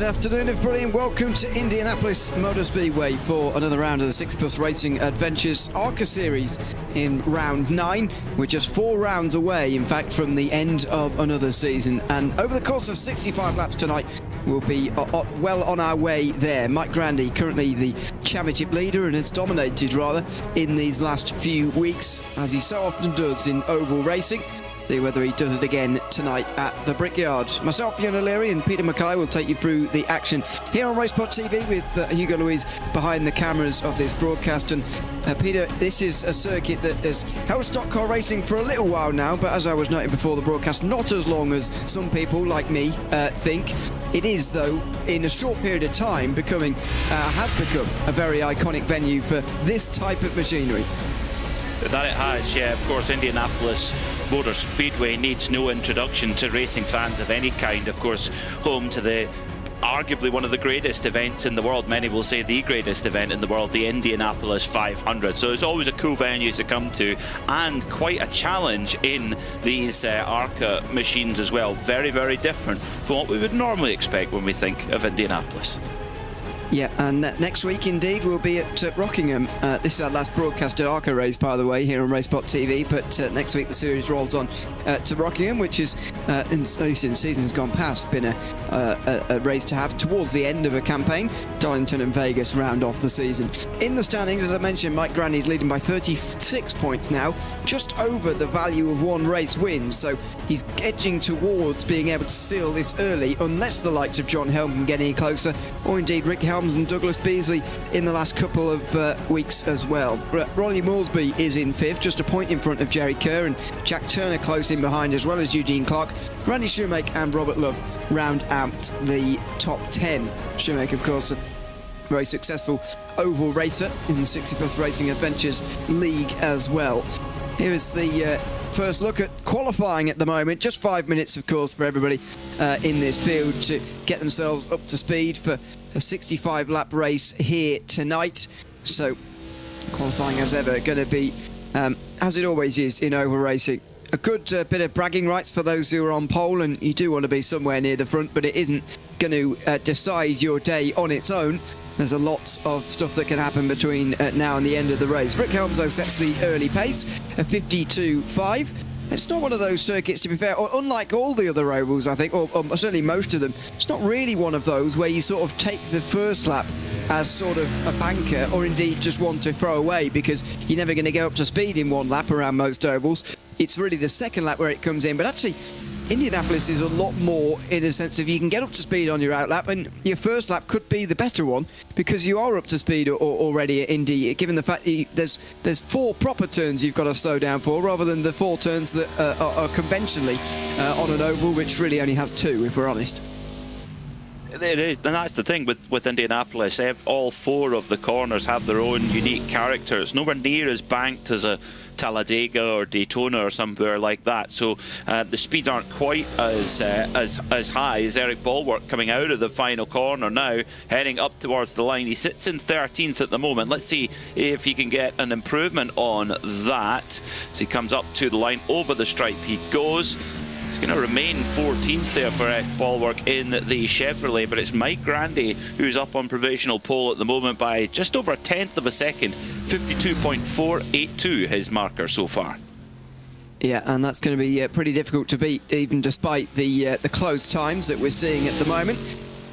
Good afternoon, everybody, and welcome to Indianapolis Motor Speedway for another round of the 6+ Racing Adventures ARCA series in round 9. We're just 4 rounds away, in fact, from the end of another season. And over the course of 65 laps tonight, we'll be well on our way there. Mike Grandy, currently the championship leader, and has dominated, rather, in these last few weeks, as he so often does in oval racing. See whether he does it again tonight at the Brickyard. Myself, Ian O'Leary, and Peter Mackay will take you through the action here on RaceSpotTV with Hugo Louise behind the cameras of this broadcast. And Peter, this is a circuit that has held stock car racing for a little while now, but as I was noting before the broadcast, not as long as some people like me think. It is, though, in a short period of time, has become a very iconic venue for this type of machinery. That it has, yeah. Of course, Indianapolis Motor Speedway needs no introduction to racing fans of any kind. Of course, home to the arguably one of the greatest events in the world. Many will say the greatest event in the world, the Indianapolis 500. So it's always a cool venue to come to, and quite a challenge in these ARCA machines as well. Very, very different from what we would normally expect when we think of Indianapolis. Yeah, and next week, indeed, we'll be at Rockingham. This is our last broadcast at ARCA race, by the way, here on RaceSpotTV. But next week, the series rolls on to Rockingham, which is, at least in seasons gone past, been a race to have towards the end of a campaign. Darlington and Vegas round off the season. In the standings, as I mentioned, Mike Grandy's leading by 36 points now, just over the value of one race win. So he's edging towards being able to seal this early, unless the likes of John Helm can get any closer, or indeed Rick Helms and Douglas Beasley in the last couple of weeks as well. Ronnie Moresby is in 5th, just a point in front of Jerry Kerr, and Jack Turner close in behind, as well as Eugene Clark. Randy Shoemake and Robert Love round out the top 10. Shoemake, of course, a very successful oval racer in the 60+ Racing Adventures League as well. Here is the first look at qualifying at the moment. Just 5 minutes, of course, for everybody in this field to get themselves up to speed for a 65-lap race here tonight. So qualifying, as ever, going to be, as it always is in oval racing, a good bit of bragging rights for those who are on pole, and you do want to be somewhere near the front, but it isn't going to decide your day on its own. There's a lot of stuff that can happen between now and the end of the race. Rick Helms, though, sets the early pace, a 52.5. It's not one of those circuits, to be fair, or unlike all the other ovals, I think, or certainly most of them, it's not really one of those where you sort of take the first lap as sort of a banker, or indeed just one to throw away, because you're never going to get up to speed in one lap around most ovals. It's really the second lap where it comes in, but actually Indianapolis is a lot more in a sense of you can get up to speed on your outlap, and your first lap could be the better one because you are up to speed already at Indy, given the fact that there's 4 proper turns you've got to slow down for, rather than the 4 turns that are conventionally on an oval, which really only has 2, if we're honest. It is, and that's the thing with Indianapolis. All 4 of the corners have their own unique character. It's nowhere near as banked as a Talladega or Daytona or somewhere like that. So the speeds aren't quite as high as Eric Bulwark coming out of the final corner now, heading up towards the line. He sits in 13th at the moment. Let's see if he can get an improvement on that. As he comes up to the line, over the stripe he goes. He's going to remain 14th there for Eric Bulwark in the Chevrolet, but it's Mike Grandy who's up on provisional pole at the moment by just over 1/10 of a second. 52.482 his marker so far. Yeah, and that's going to be pretty difficult to beat, even despite the close times that we're seeing at the moment.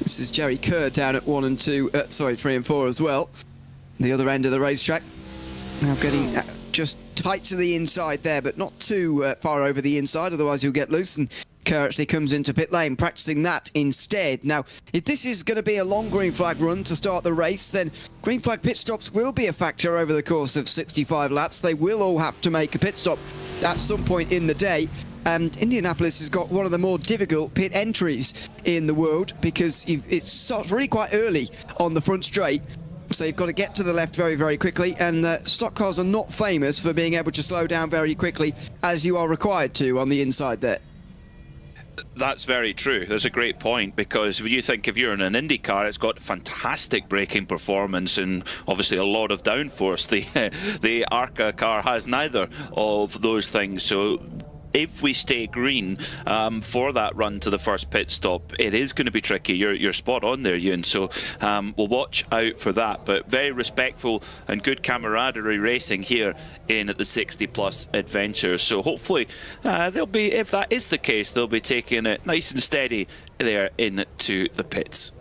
This is Jerry Kerr down at 1 and 2, 3 and 4 as well. The other end of the racetrack. Now getting just tight to the inside there, but not too far over the inside, otherwise you'll get loose. And Kerr actually comes into pit lane, practicing that instead. Now, if this is going to be a long green flag run to start the race, then green flag pit stops will be a factor over the course of 65 laps. They will all have to make a pit stop at some point in the day. And Indianapolis has got one of the more difficult pit entries in the world, because it starts really quite early on the front straight. So you've got to get to the left very, very quickly, and stock cars are not famous for being able to slow down very quickly, as you are required to on the inside there. That's very true. That's a great point, because when you think if you're in an Indy car, it's got fantastic braking performance and obviously a lot of downforce. The ARCA car has neither of those things. So if we stay green for that run to the first pit stop, it is going to be tricky. You're spot on there, Ewan. So we'll watch out for that. But very respectful and good camaraderie racing here in the 60+ adventures. So hopefully they'll be, if that is the case, they'll be taking it nice and steady there into the pits.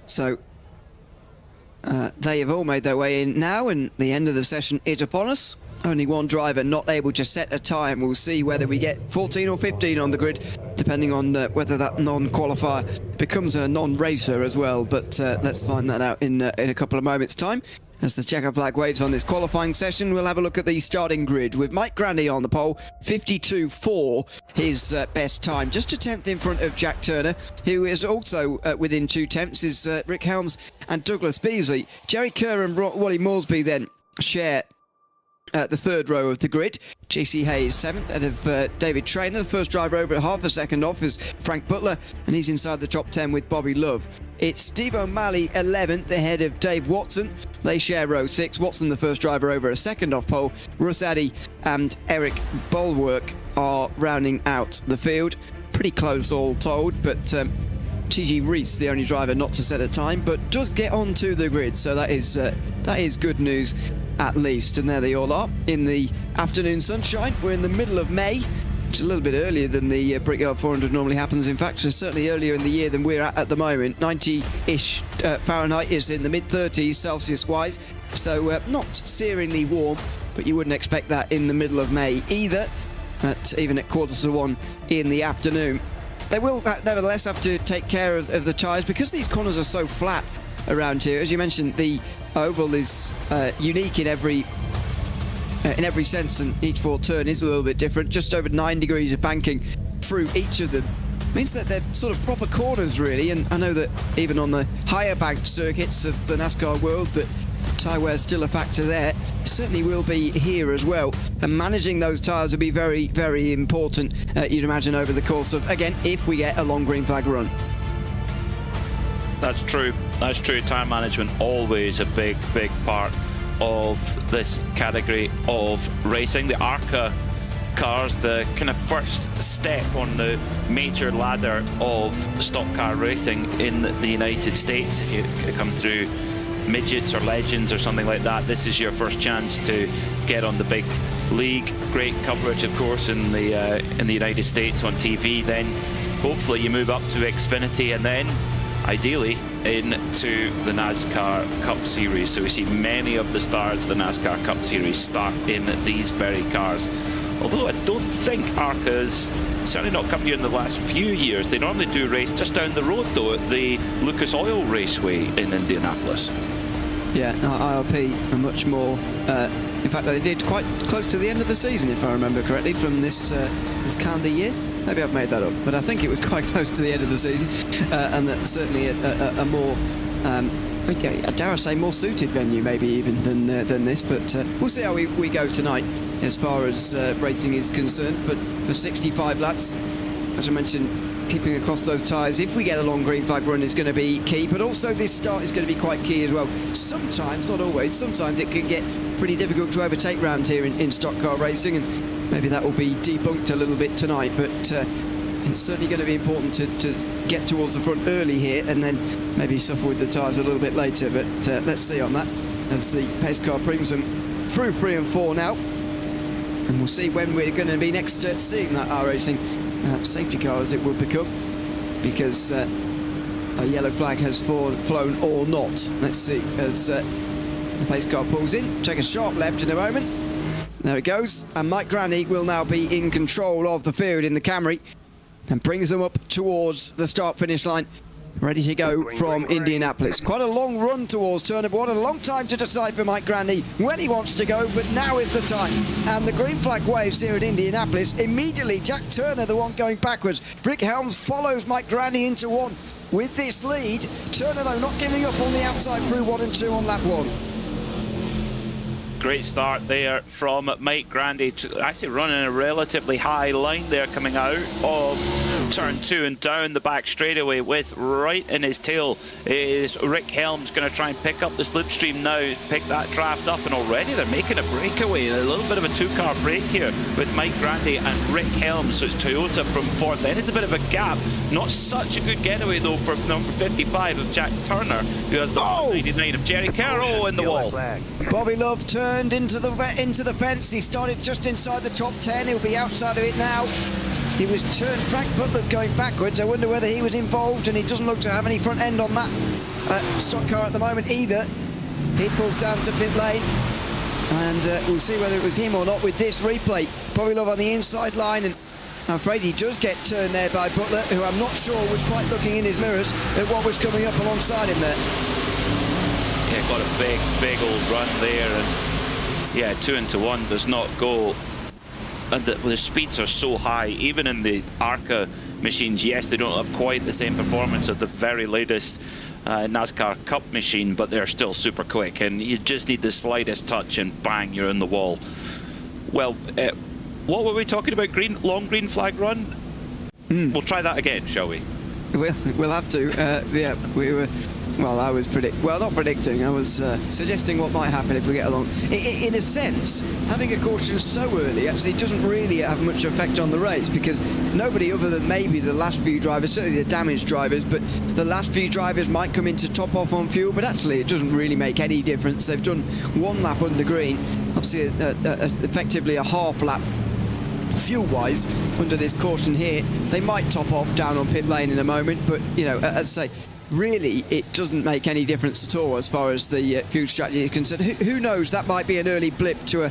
So they have all made their way in now, and the end of the session is upon us. Only one driver not able to set a time. We'll see whether we get 14 or 15 on the grid, depending on whether that non-qualifier becomes a non-racer as well. But let's find that out in a couple of moments' time. As the checker flag waves on this qualifying session, we'll have a look at the starting grid with Mike Grandy on the pole, 52.4, his best time, just a tenth in front of Jack Turner, who is also within 2 tenths, is Rick Helms and Douglas Beasley. Jerry Kerr and Wally Moresby then share the third row of the grid. JC Hayes 7th ahead of David Traynor. The first driver over at half a second off is Frank Butler, and he's inside the top 10 with Bobby Love. It's Steve O'Malley 11th ahead of Dave Watson. They share row 6. Watson the first driver over a second off pole. Russ Addy and Eric Bulwark are rounding out the field. Pretty close all told, but TG Reese, the only driver not to set a time, but does get onto the grid, so that is good news at least. And there they all are in the afternoon sunshine. We're in the middle of May, which is a little bit earlier than the Brickyard 400 normally happens. In fact, it's certainly earlier in the year than we're at the moment. 90-ish Fahrenheit is in the mid-30s Celsius-wise, so not searingly warm, but you wouldn't expect that in the middle of May either, even at 1:45 in the afternoon. They will nevertheless have to take care of the tyres because these corners are so flat around here. As you mentioned, the oval is unique in every sense, and each fourth turn is a little bit different. Just over 9 degrees of banking through each of them means that they're sort of proper corners, really. And I know that even on the higher banked circuits of the NASCAR world, that tyre wear is still a factor there. It certainly will be here as well. And managing those tyres will be very, very important, you'd imagine, over the course of, again, if we get a long green flag run. That's true. That's true. Tyre management always a big, big part of this category of racing. The ARCA cars, the kind of first step on the major ladder of stock car racing in the United States. If you come through midgets or legends or something like that, this is your first chance to get on the big league. Great coverage, of course, in the United States on TV. Then hopefully you move up to Xfinity, and then ideally into the NASCAR Cup Series. So we see many of the stars of the NASCAR Cup Series start in these very cars. Although I don't think ARCA's certainly not come here in the last few years. They normally do race just down the road, though, at the Lucas Oil Raceway in Indianapolis. Yeah, no, IRP are much more. In fact, they did quite close to the end of the season, if I remember correctly, from this calendar year. Maybe I've made that up, but I think it was quite close to the end of the season, and that's certainly a more, dare I say, more suited venue, maybe even than this. But we'll see how we go tonight as far as racing is concerned for 65 laps. As I mentioned, keeping across those tyres, if we get a long green flag run, is going to be key, but also this start is going to be quite key as well. Sometimes, not always, sometimes it can get pretty difficult to overtake round here in stock car racing, and maybe that will be debunked a little bit tonight, but it's certainly going to be important to get towards the front early here and then maybe suffer with the tyres a little bit later. But let's see on that as the pace car brings them through 3 and 4 now, and we'll see when we're going to be next seeing that iRacing safety car, as it would become, because a yellow flag has flown or not. Let's see as the pace car pulls in. Take a sharp left in a moment. There it goes, and Mike Grandy will now be in control of the field in the Camry and brings them up towards the start-finish line, ready to go from Indianapolis. Quite a long run towards Turner, but what a long time to decide for Mike Grandy when he wants to go, but now is the time. And the green flag waves here at Indianapolis. Immediately, Jack Turner, the one going backwards. Rick Helms follows Mike Grandy into one with this lead. Turner, though, not giving up on the outside through 1 and 2 on lap 1. Great start there from Mike Grandy, actually running a relatively high line there coming out of Turn 2 and down the back straightaway with right in his tail is Rick Helms. Going to try and pick up the slipstream now, pick that draft up, and already they're making a breakaway. A little bit of a two-car break here with Mike Grandy and Rick Helms. So it's Toyota from fourth. Then it's a bit of a gap. Not such a good getaway though for number 55 of Jack Turner, who has the 99 of Jerry Carroll in the wall. Bobby Love turned into the fence. He started just inside the top 10. He'll be outside of it now. He was turned. Frank Butler's going backwards. I wonder whether he was involved, and he doesn't look to have any front end on that stock car at the moment either. He pulls down to pit lane, and we'll see whether it was him or not with this replay. Bobby Love on the inside line, and I'm afraid he does get turned there by Butler, who I'm not sure was quite looking in his mirrors at what was coming up alongside him there. Yeah, got a big old run there, and yeah, 2 into 1 does not go. And the speeds are so high, even in the ARCA machines. Yes, they don't have quite the same performance of the very latest NASCAR Cup machine, but they're still super quick, and you just need the slightest touch and bang, you're in the wall. Well, what were we talking about? Long green flag run? We'll try that again, shall we? We'll have to. Yeah, we were. Well, I was not predicting. I was suggesting what might happen if we get along. In a sense, having a caution so early actually doesn't really have much effect on the race, because nobody other than maybe the last few drivers, certainly the damaged drivers, but the last few drivers might come in to top off on fuel, but actually it doesn't really make any difference. They've done one lap under green, obviously effectively a half lap fuel-wise under this caution here. They might top off down on pit lane in a moment, but, you know, as I say, really, it doesn't make any difference at all as far as the fuel strategy is concerned. Who knows, that might be an early blip to a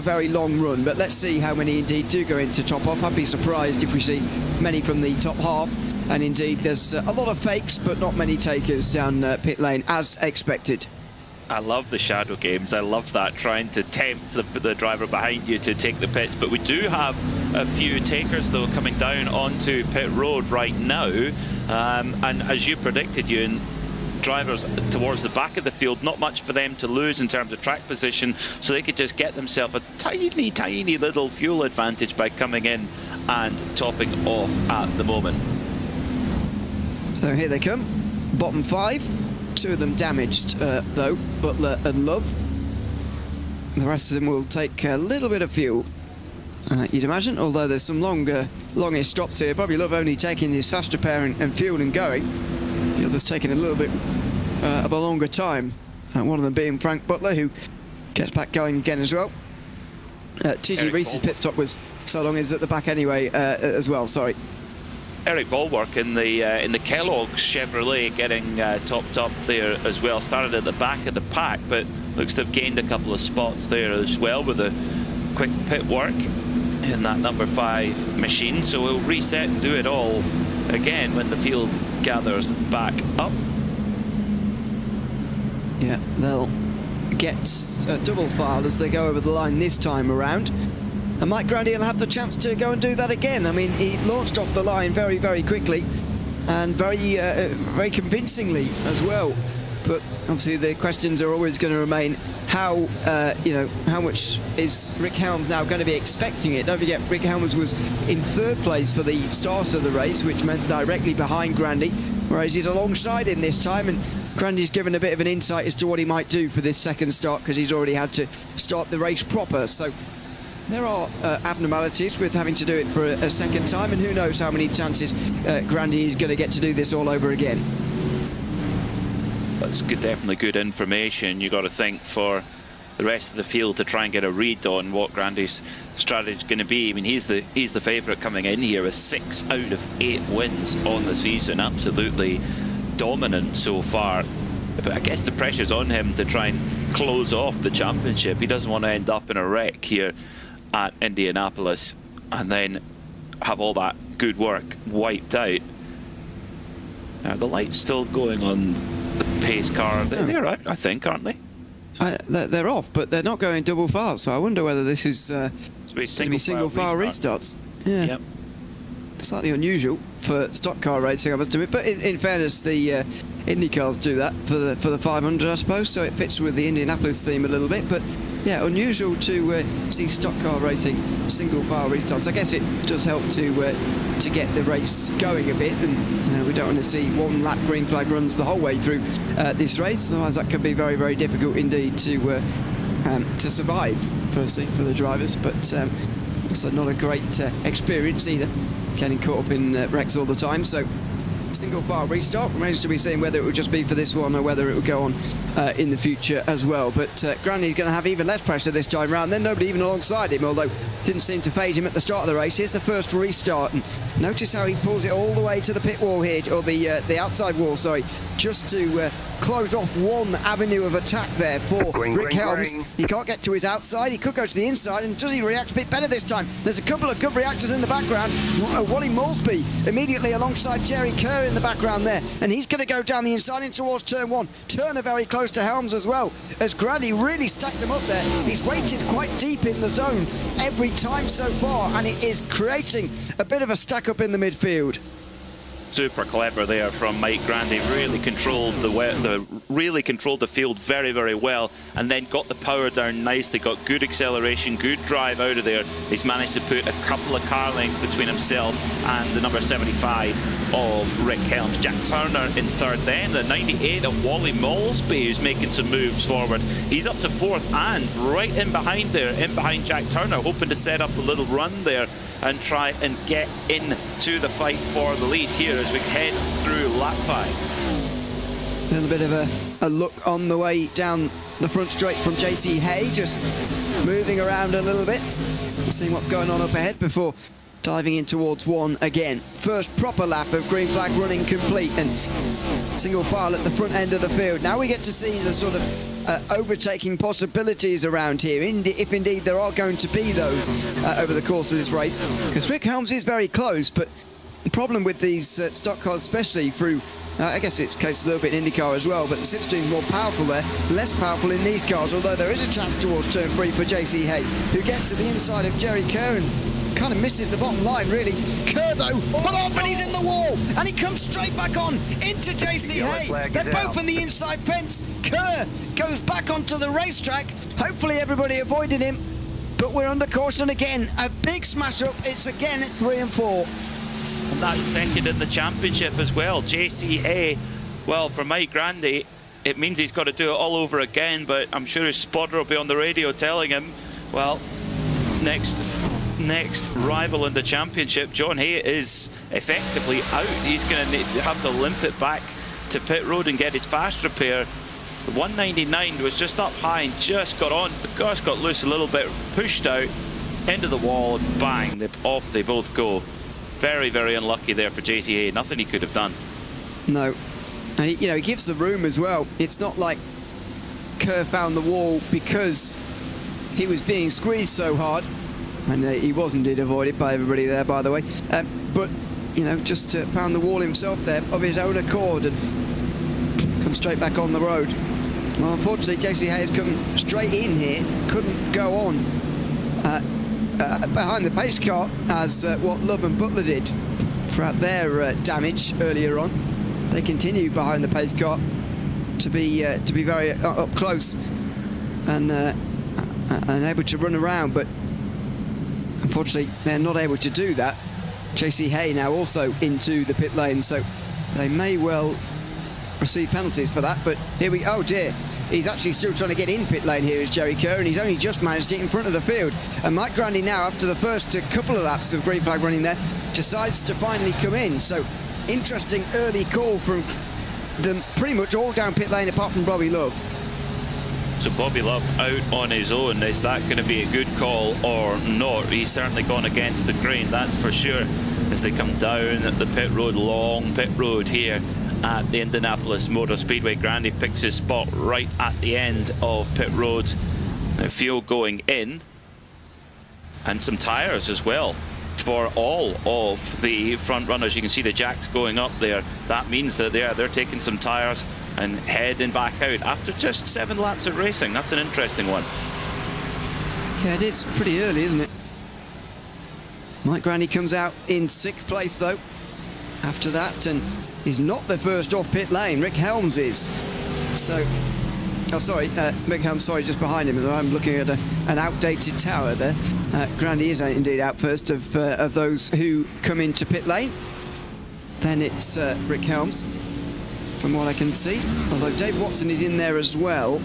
very long run, but let's see how many indeed do go into top off. I'd be surprised if we see many from the top half, and indeed there's a lot of fakes but not many takers down pit lane as expected. I love the shadow games. I love that, trying to tempt the driver behind you to take the pits. But we do have a few takers, though, coming down onto pit road right now. And as you predicted, Ewan, drivers towards the back of the field, not much for them to lose in terms of track position, so they could just get themselves a tiny little fuel advantage by coming in and topping off at the moment. So here they come, bottom 5. 2 of them damaged, though, Butler and Love. The rest of them will take a little bit of fuel, you'd imagine, although there's some longish stops here. Bobby Love only taking his fast repair and fuel and going. The others taking a little bit of a longer time. One of them being Frank Butler, who gets back going again as well. TG Reese's pit stop was so long is at the back anyway as well, sorry. Eric Ballwork in the Kellogg's Chevrolet getting topped up there as well. Started at the back of the pack, but looks to have gained a couple of spots there as well with a quick pit work in that number 5 machine. So we'll reset and do it all again when the field gathers back up. Yeah, they'll get double filed as they go over the line this time around. And Mike Grandy will have the chance to go and do that again. I mean, he launched off the line very, very quickly and very convincingly as well. But obviously the questions are always going to remain how much is Rick Helms now going to be expecting it? Don't forget, Rick Helms was in 3rd place for the start of the race, which meant directly behind Grandy, whereas he's alongside him this time, and Grandy's given a bit of an insight as to what he might do for this second start, because he's already had to start the race proper. So there are abnormalities with having to do it for a second time, and who knows how many chances Grandy is going to get to do this all over again. That's good, definitely good information. You got to think for the rest of the field to try and get a read on what Grandy's strategy is going to be. I mean, he's the favourite coming in here with 6 out of 8 wins on the season, absolutely dominant so far. But I guess the pressure's on him to try and close off the championship. He doesn't want to end up in a wreck here at Indianapolis and then have all that good work wiped out. Now the light's still going on the pace car. They're out, I think, aren't they? They're off, but they're not going double file, so I wonder whether this is going to be single file restarts. Yeah. Yep. Slightly unusual for stock car racing, I must admit, but in fairness, the Indy cars do that for the 500, I suppose, so it fits with the Indianapolis theme a little bit. But yeah, unusual to see stock car racing single file restarts. I guess it does help to get the race going a bit, and we don't want to see one lap green flag runs the whole way through this race, otherwise that could be very, very difficult indeed to survive, firstly, for the drivers, but also not a great experience either, getting caught up in wrecks all the time. So single file restart remains to be seen whether it will just be for this one or whether it will go on in the future as well. But Granny's going to have even less pressure this time round. Then nobody even alongside him, although didn't seem to phase him at the start of the race. Here's the first restart, and notice how he pulls it all the way to the pit wall here, or the outside wall, sorry, just to close off one avenue of attack there for Rick Helms. He can't get to his outside. He could go to the inside, and does he react a bit better this time? There's a couple of good reactors in the background. Wally Moulsby immediately alongside Jerry Kerr in the background there, and he's going to go down the inside in towards turn one. Turner very close to Helms as well, as Granny really stacked them up there. He's waited quite deep in the zone every time so far, and it is creating a bit of a stack up in the midfield. Super clever there from Mike Grandy. Really controlled the field very, very well, and then got the power down nicely. Got good acceleration, good drive out of there. He's managed to put a couple of car lengths between himself and the number 75 of Rick Helms. Jack Turner in third, then the 98 of Wally Moulsby, who's making some moves forward. He's up to fourth and right in behind there, in behind Jack Turner, hoping to set up a little run there and try and get into the fight for the lead here as we head through lap 5. A little bit of a look on the way down the front straight from JC Hay, just moving around a little bit, seeing what's going on up ahead before diving in towards one again. First proper lap of green flag running complete, and single file at the front end of the field. Now we get to see the sort of overtaking possibilities around here, if indeed there are going to be those over the course of this race, because Rick Helms is very close, but the problem with these stock cars, especially through I guess it's the case a little bit in IndyCar as well, but the slipstream's more powerful there, less powerful in these cars, although there is a chance towards turn 3 for JC Hay, who gets to the inside of Jerry Kerr and kind of misses the bottom line, really. Kerr, though, put off, and he's in the wall, and he comes straight back on into JC Hay. They're both in the inside fence. Kerr goes back onto the racetrack. Hopefully everybody avoided him, but we're under caution again. A big smash up. It's again at 3 and 4. And that's second in the championship as well. JC Hay, well, for Mike Grandy, it means he's got to do it all over again, but I'm sure his spotter will be on the radio telling him, well, next rival in the championship, John Hay, is effectively out. He's going to have to limp it back to pit road and get his fast repair. The 199 was just up high and just got on. The gas got loose a little bit, pushed out into the wall, and bang, off they both go. Very, very unlucky there for JC Hay. Nothing he could have done. No. And he gives the room as well. It's not like Kerr found the wall because he was being squeezed so hard. And he was indeed avoided by everybody there, by the way. But, just found the wall himself there of his own accord and come straight back on the road. Well, unfortunately, JC Hay has come straight in here. Couldn't go on behind the pace car as what Love and Butler did throughout their damage earlier on. They continue behind the pace car to be very up close and able to run around, but unfortunately they're not able to do that. JC Hay now also into the pit lane, so they may well receive penalties for that. But here we, oh dear, he's actually still trying to get in pit lane here is Jerry Kerr, and he's only just managed it in front of the field. And Mike Grandy now, after the first couple of laps of green flag running there, decides to finally come in. So interesting early call from them, pretty much all down pit lane apart from Bobby Love. So Bobby Love out on his own. Is that going to be a good call or not? He's certainly gone against the grain, that's for sure, as they come down at the pit road, long pit road here at the Indianapolis Motor Speedway. Grandy picks his spot right at the end of pit road. Now fuel going in, and some tyres as well for all of the front runners. You can see the jacks going up there. That means that they're taking some tyres and heading back out after just 7 laps of racing. That's an interesting one. Yeah, it is pretty early, isn't it? Mike Grandy comes out in 6th place though after that, and he's not the first off pit lane. Rick Helms is. So Oh, sorry, Mick, sorry, just behind him. I'm looking at an outdated tower there. Grandy is indeed out first of those who come into pit lane. Then it's Rick Helms, from what I can see. Although Dave Watson is in there as well,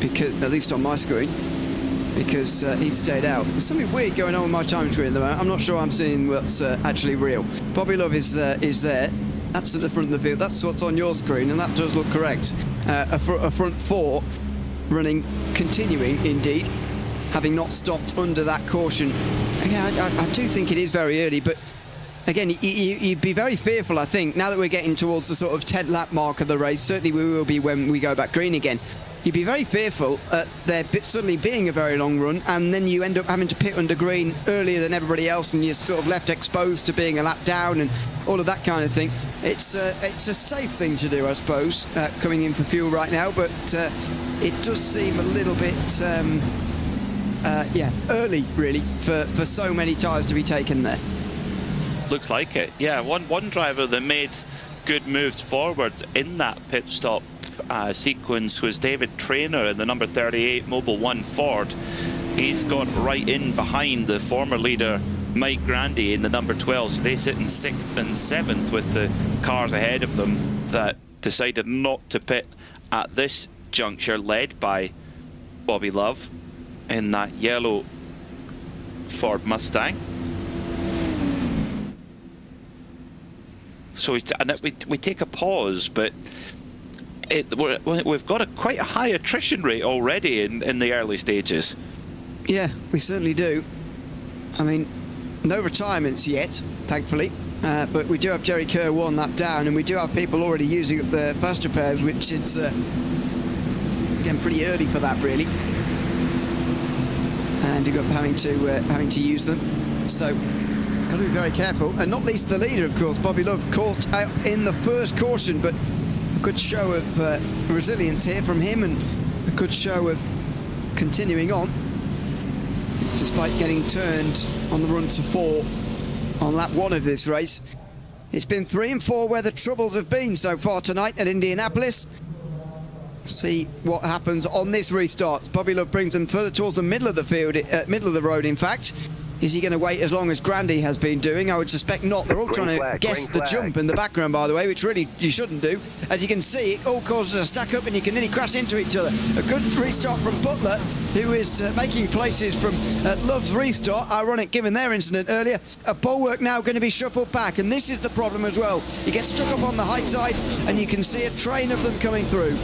because at least on my screen, because he's stayed out. There's something weird going on with my time screen at the moment. I'm not sure I'm seeing what's actually real. Bobby Love is there. That's at the front of the field. That's what's on your screen, and that does look correct. A front four running, continuing indeed, having not stopped under that caution. Again, I do think it is very early, but again, you'd be very fearful, I think, now that we're getting towards the sort of 10 lap mark of the race. Certainly we will be when we go back green again. You'd be very fearful there suddenly being a very long run, and then you end up having to pit under green earlier than everybody else, and you're sort of left exposed to being a lap down and all of that kind of thing. It's a safe thing to do, I suppose, coming in for fuel right now, but it does seem a little bit early really for so many tyres to be taken there. Looks like it. Yeah, one driver that made good moves forward in that pit stop sequence was David Traynor in the number 38 Mobil 1 Ford. He's gone right in behind the former leader Mike Grandy in the number 12, so they sit in 6th and 7th with the cars ahead of them that decided not to pit at this juncture, led by Bobby Love in that yellow Ford Mustang. So we take a pause, but we've got quite a high attrition rate already in the early stages. Yeah, we certainly do. I mean, no retirements yet, thankfully, but we do have Jerry Kerr 1 lap down, and we do have people already using up the faster pairs, which is again pretty early for that, really. And you got having to use them, so got to be very careful, and not least the leader, of course. Bobby Love caught out in the first caution, but a good show of resilience here from him, and a good show of continuing on despite getting turned on the run to 4 on lap 1 of this race. It's been 3 and 4 where the troubles have been so far tonight at Indianapolis. See what happens on this restart. Bobby Love brings them further towards the middle of the field, middle of the road, in fact. Is he going to wait as long as Grandy has been doing? I would suspect not. They're all trying to guess the jump in the background, by the way, which really you shouldn't do. As you can see, it all causes a stack up and you can nearly crash into each other. A good restart from Butler, who is making places from Love's restart. Ironic, given their incident earlier. A bulwark now going to be shuffled back, and this is the problem as well. You get stuck up on the high side and you can see a train of them coming through.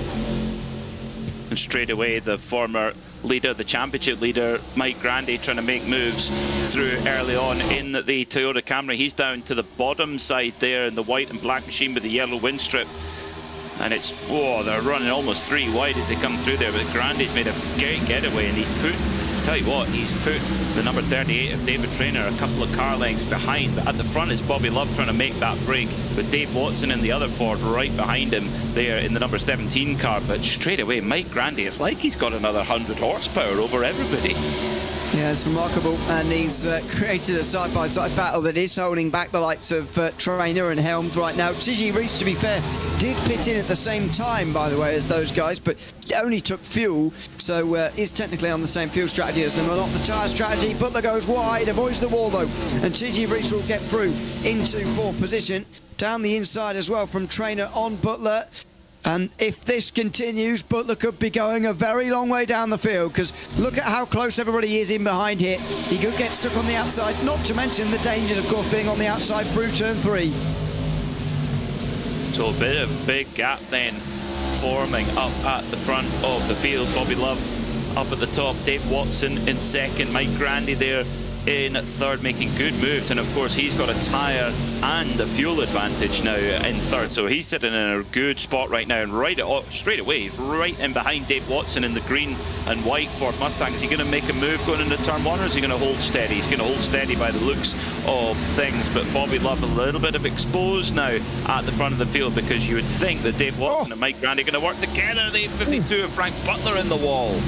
And straight away, the former leader, the championship leader, Mike Grandy, trying to make moves through early on in the Toyota Camry. He's down to the bottom side there in the white and black machine with the yellow wind strip. And it's, whoa, they're running almost 3 wide as they come through there. But Grandy's made a great getaway, and he's put, tell you what, he's put the number 38 of David Traynor a couple of car lengths behind. But at the front is Bobby Love trying to make that break, with Dave Watson in the other Ford right behind him there in the number 17 car. But straight away, Mike Grandy, it's like he's got another 100 horsepower over everybody. Yeah, it's remarkable, and he's created a side-by-side battle that is holding back the likes of Traynor and Helms right now. TG Reese, to be fair, did pit in at the same time, by the way, as those guys, but only took fuel, so is technically on the same fuel strategy as them, but not the tyre strategy. Butler goes wide, avoids the wall though, and TG Reese will get through into 4th position. Down the inside as well from Traynor on Butler. And if this continues, Butler could be going a very long way down the field, because look at how close everybody is in behind here. He could get stuck on the outside, not to mention the dangers, of course, being on the outside through turn 3. So a bit of big gap then forming up at the front of the field. Bobby Love up at the top, Dave Watson in 2nd, Mike Grandy there in 3rd, making good moves, and of course he's got a tyre and a fuel advantage now in 3rd, so he's sitting in a good spot right now, and straight away he's right in behind Dave Watson in the green and white Ford Mustang. Is he going to make a move going into turn 1, or is he going to hold steady? He's going to hold steady by the looks of things, but Bobby Love a little bit of exposed now at the front of the field, because you would think that Dave Watson and Mike Grandy are going to work together. The 52 of Frank Butler in the wall.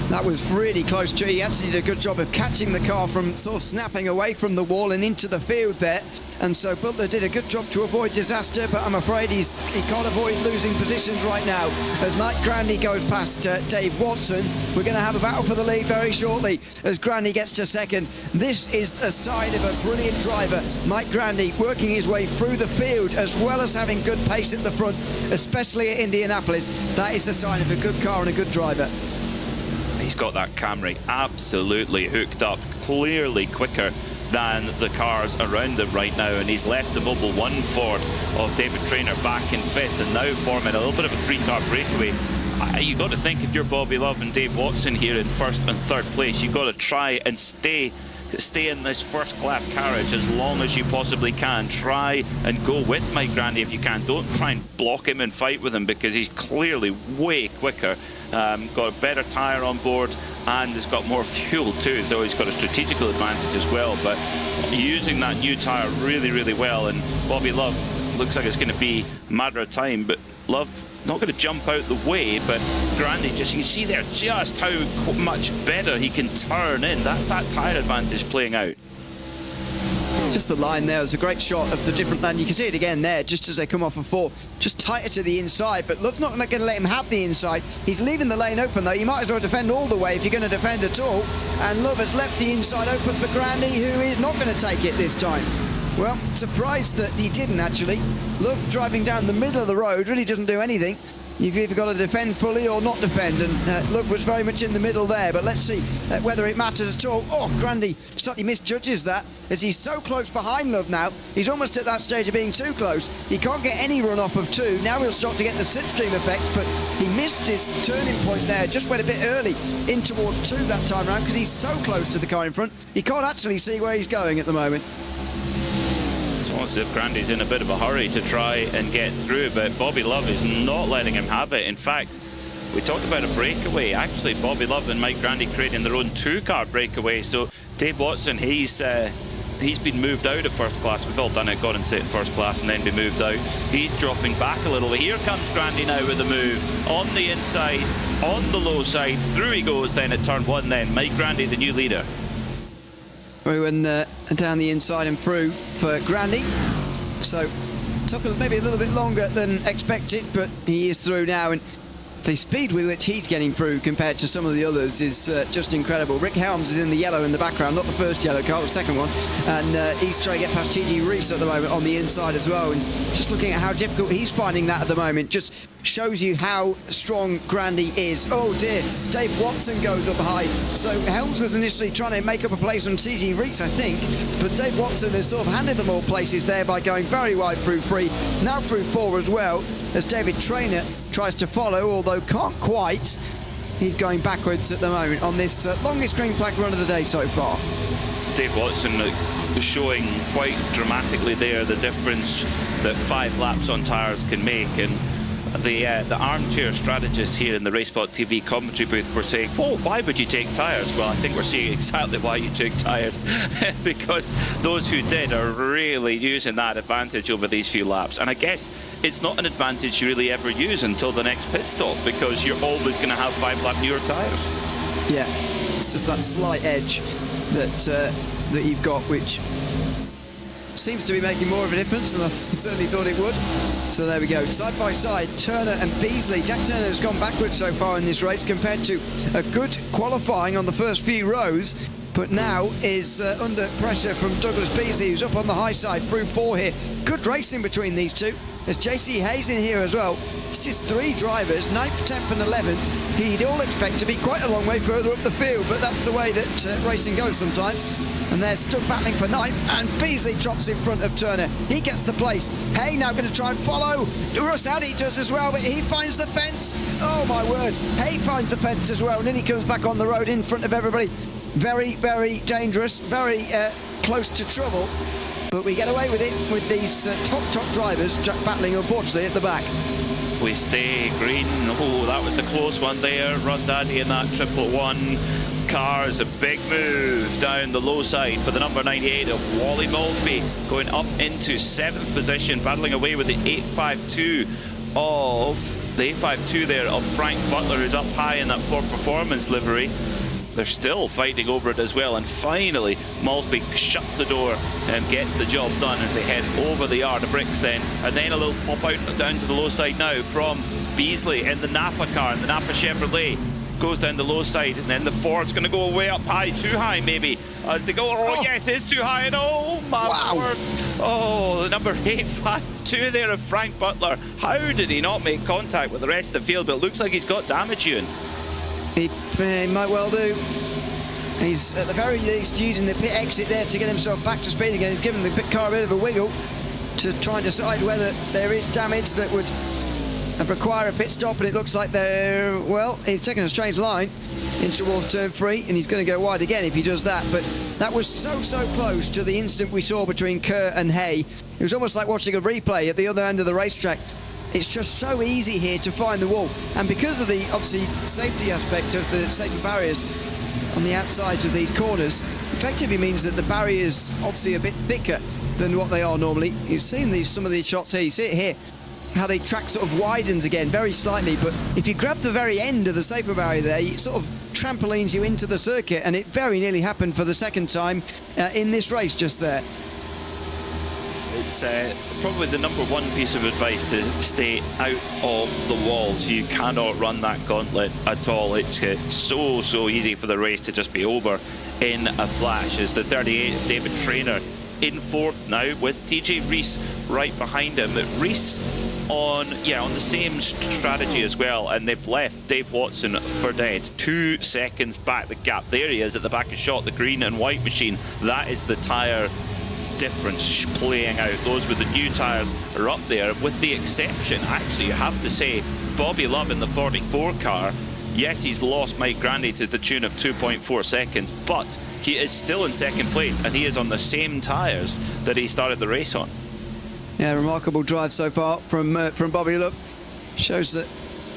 That was really close to. He actually did a good job of catching the car from sort of snapping away from the wall and into the field there. and so Butler did a good job to avoid disaster, but I'm afraid he can't avoid losing positions right now. As Mike Grandy goes past Dave Watson, we're going to have a battle for the lead very shortly as Grandy gets to second. This is a sign of a brilliant driver. Mike Grandy working his way through the field as well as having good pace at the front, especially at Indianapolis. That is a sign of a good car and a good driver. He's got that Camry absolutely hooked up, clearly quicker than the cars around him right now, and he's left the Mobile 1 Ford of David Traynor back in 5th and now forming a little bit of a 3-car breakaway. You've got to think, if you're Bobby Love and Dave Watson here in 1st and 3rd place, you've got to try and stay in this first-class carriage as long as you possibly can. Try and go with Mike Grandy if you can. Don't try and block him and fight with him, because he's clearly way quicker. Got a better tyre on board and has got more fuel too, so he's got a strategical advantage as well. But using that new tyre really, really well, and Bobby Love looks like it's going to be a matter of time, but Love not going to jump out the way, but Grandy, just, you see there just how much better he can turn in. That's that tyre advantage playing out. Just the line there was a great shot of the different line. You can see it again there, just as they come off of 4, just tighter to the inside, but Love's not going to let him have the inside. He's leaving the lane open though. You might as well defend all the way if you're going to defend at all, and Love has left the inside open for Grandy, who is not going to take it this time. Well, surprised that he didn't actually. Love driving down the middle of the road really doesn't do anything. You've either got to defend fully or not defend, and Love was very much in the middle there, but let's see whether it matters at all. Oh, Grandy slightly misjudges that, as he's so close behind Love now. He's almost at that stage of being too close. He can't get any run off of 2. Now he'll start to get the slipstream effects, but he missed his turning point there, just went a bit early in towards 2 that time around, because he's so close to the car in front. He can't actually see where he's going at the moment. As if Grandy's in a bit of a hurry to try and get through, but Bobby Love is not letting him have it. In fact, we talked about a breakaway. Actually, Bobby Love and Mike Grandy creating their own 2-car breakaway. So Dave Watson, he's been moved out of first class. We've all done it, got and sit in first class and then be moved out. He's dropping back a little bit. Here comes Grandy now with the move on the inside, on the low side. Through he goes then at turn 1 then. Mike Grandy, the new leader. Through and down the inside and through for Grandy. So took maybe a little bit longer than expected, but he is through now, and the speed with which he's getting through compared to some of the others is just incredible. Rick Helms is in the yellow in the background, not the first yellow car, the second one, and he's trying to get past T.G. Reese at the moment on the inside as well, and just looking at how difficult he's finding that at the moment just shows you how strong Grandy is. Oh dear, Dave Watson goes up high. So Helms was initially trying to make up a place on T.G. Reese, I think, but Dave Watson has sort of handed them all places there by going very wide through 3, now through 4 as well, as David Traynor tries to follow, although can't quite. He's going backwards at the moment on this longest green flag run of the day so far. Dave Watson showing quite dramatically there the difference that 5 laps on tyres can make, and the armchair strategists here in the RaceSpotTV commentary booth were saying, oh, why would you take tyres? Well, I think we're seeing exactly why you took tyres, because those who did are really using that advantage over these few laps. And I guess it's not an advantage you really ever use until the next pit stop, because you're always going to have 5-lap newer tyres. Yeah, it's just that slight edge that you've got, which seems to be making more of a difference than I certainly thought it would. So there we go, side by side, Turner and Beasley. Jack Turner has gone backwards so far in this race compared to a good qualifying on the first few rows, but now is under pressure from Douglas Beasley, who's up on the high side through 4 here. Good racing between these two. There's JC Hayes in here as well. This is 3 drivers, 9th, 10th and 11th. He'd all expect to be quite a long way further up the field, but that's the way that racing goes sometimes. And they're still battling for 9th, and Beasley drops in front of Turner. He gets the place. Hay now going to try and follow. Russ Addy does as well, but he finds the fence. Oh my word. Hay finds the fence as well, and then he comes back on the road in front of everybody. Very, very dangerous, very close to trouble. But we get away with it with these top drivers battling, unfortunately, at the back. We stay green. Oh, that was a close one there. Russ Addy in that 111 car is a big move down the low side for the number 98 of Wally Malsby, going up into 7th position, battling away with the 852 there of Frank Butler, who's up high in that Ford Performance livery. they're still fighting over it as well. And finally, Malsby shuts the door and gets the job done as they head over the yard of bricks then. And then a little pop out down to the low side now from Beasley in the Napa car, in the Napa Chevrolet. Goes down the low side, and then the Ford's going to go way up high, too high maybe, as they go. Oh yes, it's too high, and oh my word. Oh, the number 852 there of Frank Butler. How did he not make contact with the rest of the field? But it looks like he's got damage, Ewan. He might well do. He's at the very least using the pit exit there to get himself back to speed again. He's given the pit car a bit of a wiggle to try and decide whether there is damage that would require a pit stop, and it looks like he's taking a strange line in towards turn 3, and he's going to go wide again if he does that. But that was so close to the instant we saw between Kerr and Hay. It was almost like watching a replay at the other end of the racetrack. It's just so easy here to find the wall, and because of the obviously safety aspect of the safety barriers on the outsides of these corners, effectively means that the barriers obviously a bit thicker than what they are normally. You've seen some of these shots here, you see it here, how the track sort of widens again very slightly, but if you grab the very end of the safety barrier there, it sort of trampolines you into the circuit, and it very nearly happened for the second time in this race just there. It's probably the number one piece of advice to stay out of the walls. You cannot run that gauntlet at all. It's so easy for the race to just be over in a flash. As the 38 David Traynor in fourth now with TJ Rees right behind him. Rees on the same strategy as well, and they've left Dave Watson for dead. 2 seconds back the gap. There he is at the back of shot, the green and white machine. That is the tyre difference playing out. Those with the new tyres are up there, with the exception, actually, you have to say, Bobby Love in the 44 car. Yes, he's lost Mike Grandy to the tune of 2.4 seconds, but he is still in second place, and he is on the same tyres that he started the race on. Yeah, remarkable drive so far from Bobby Love. Shows that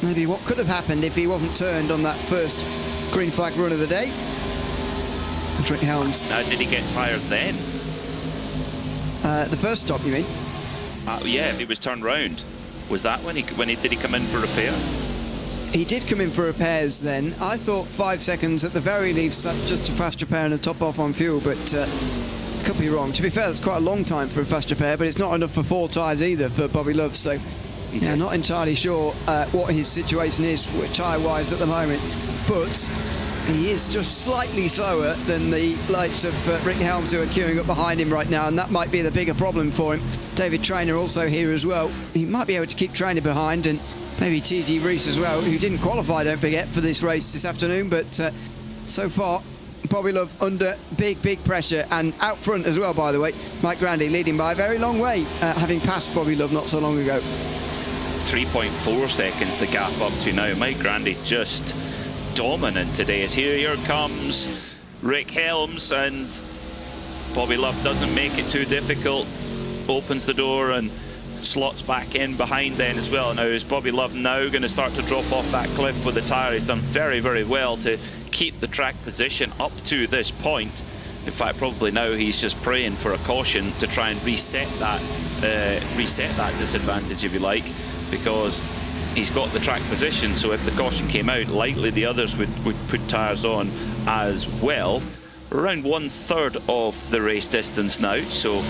maybe what could have happened if he wasn't turned on that first green flag run of the day. Rick Helms. Now, did he get tyres then? The first stop, you mean? Yeah, if he was turned round. Was that when did he come in for repair? He did come in for repairs then. I thought 5 seconds at the very least. That's just a fast repair and a top off on fuel, but could be wrong. To be fair, that's quite a long time for a fast repair, but it's not enough for 4 tyres either for Bobby Love. So, yeah, not entirely sure what his situation is tyre-wise at the moment, but he is just slightly slower than the likes of Rick Helms, who are queuing up behind him right now, and that might be the bigger problem for him. David Traynor also here as well. He might be able to keep Traynor behind, and maybe T.G. Rees as well, who didn't qualify, don't forget, for this race this afternoon. But so far, Bobby Love under big pressure, and out front as well, by the way. Mike Grandy leading by a very long way, having passed Bobby Love not so long ago. 3.4 seconds the gap up to now. Mike Grandy just dominant today. As here comes Rick Helms, and Bobby Love doesn't make it too difficult. Opens the door and slots back in behind then as well. Now is Bobby Love now going to start to drop off that cliff with the tyre? He's done very well to keep the track position up to this point. In fact, probably now he's just praying for a caution to try and reset that disadvantage, if you like, because he's got the track position. So if the caution came out, likely the others would put tyres on as well. Around 1/3 of the race distance now, so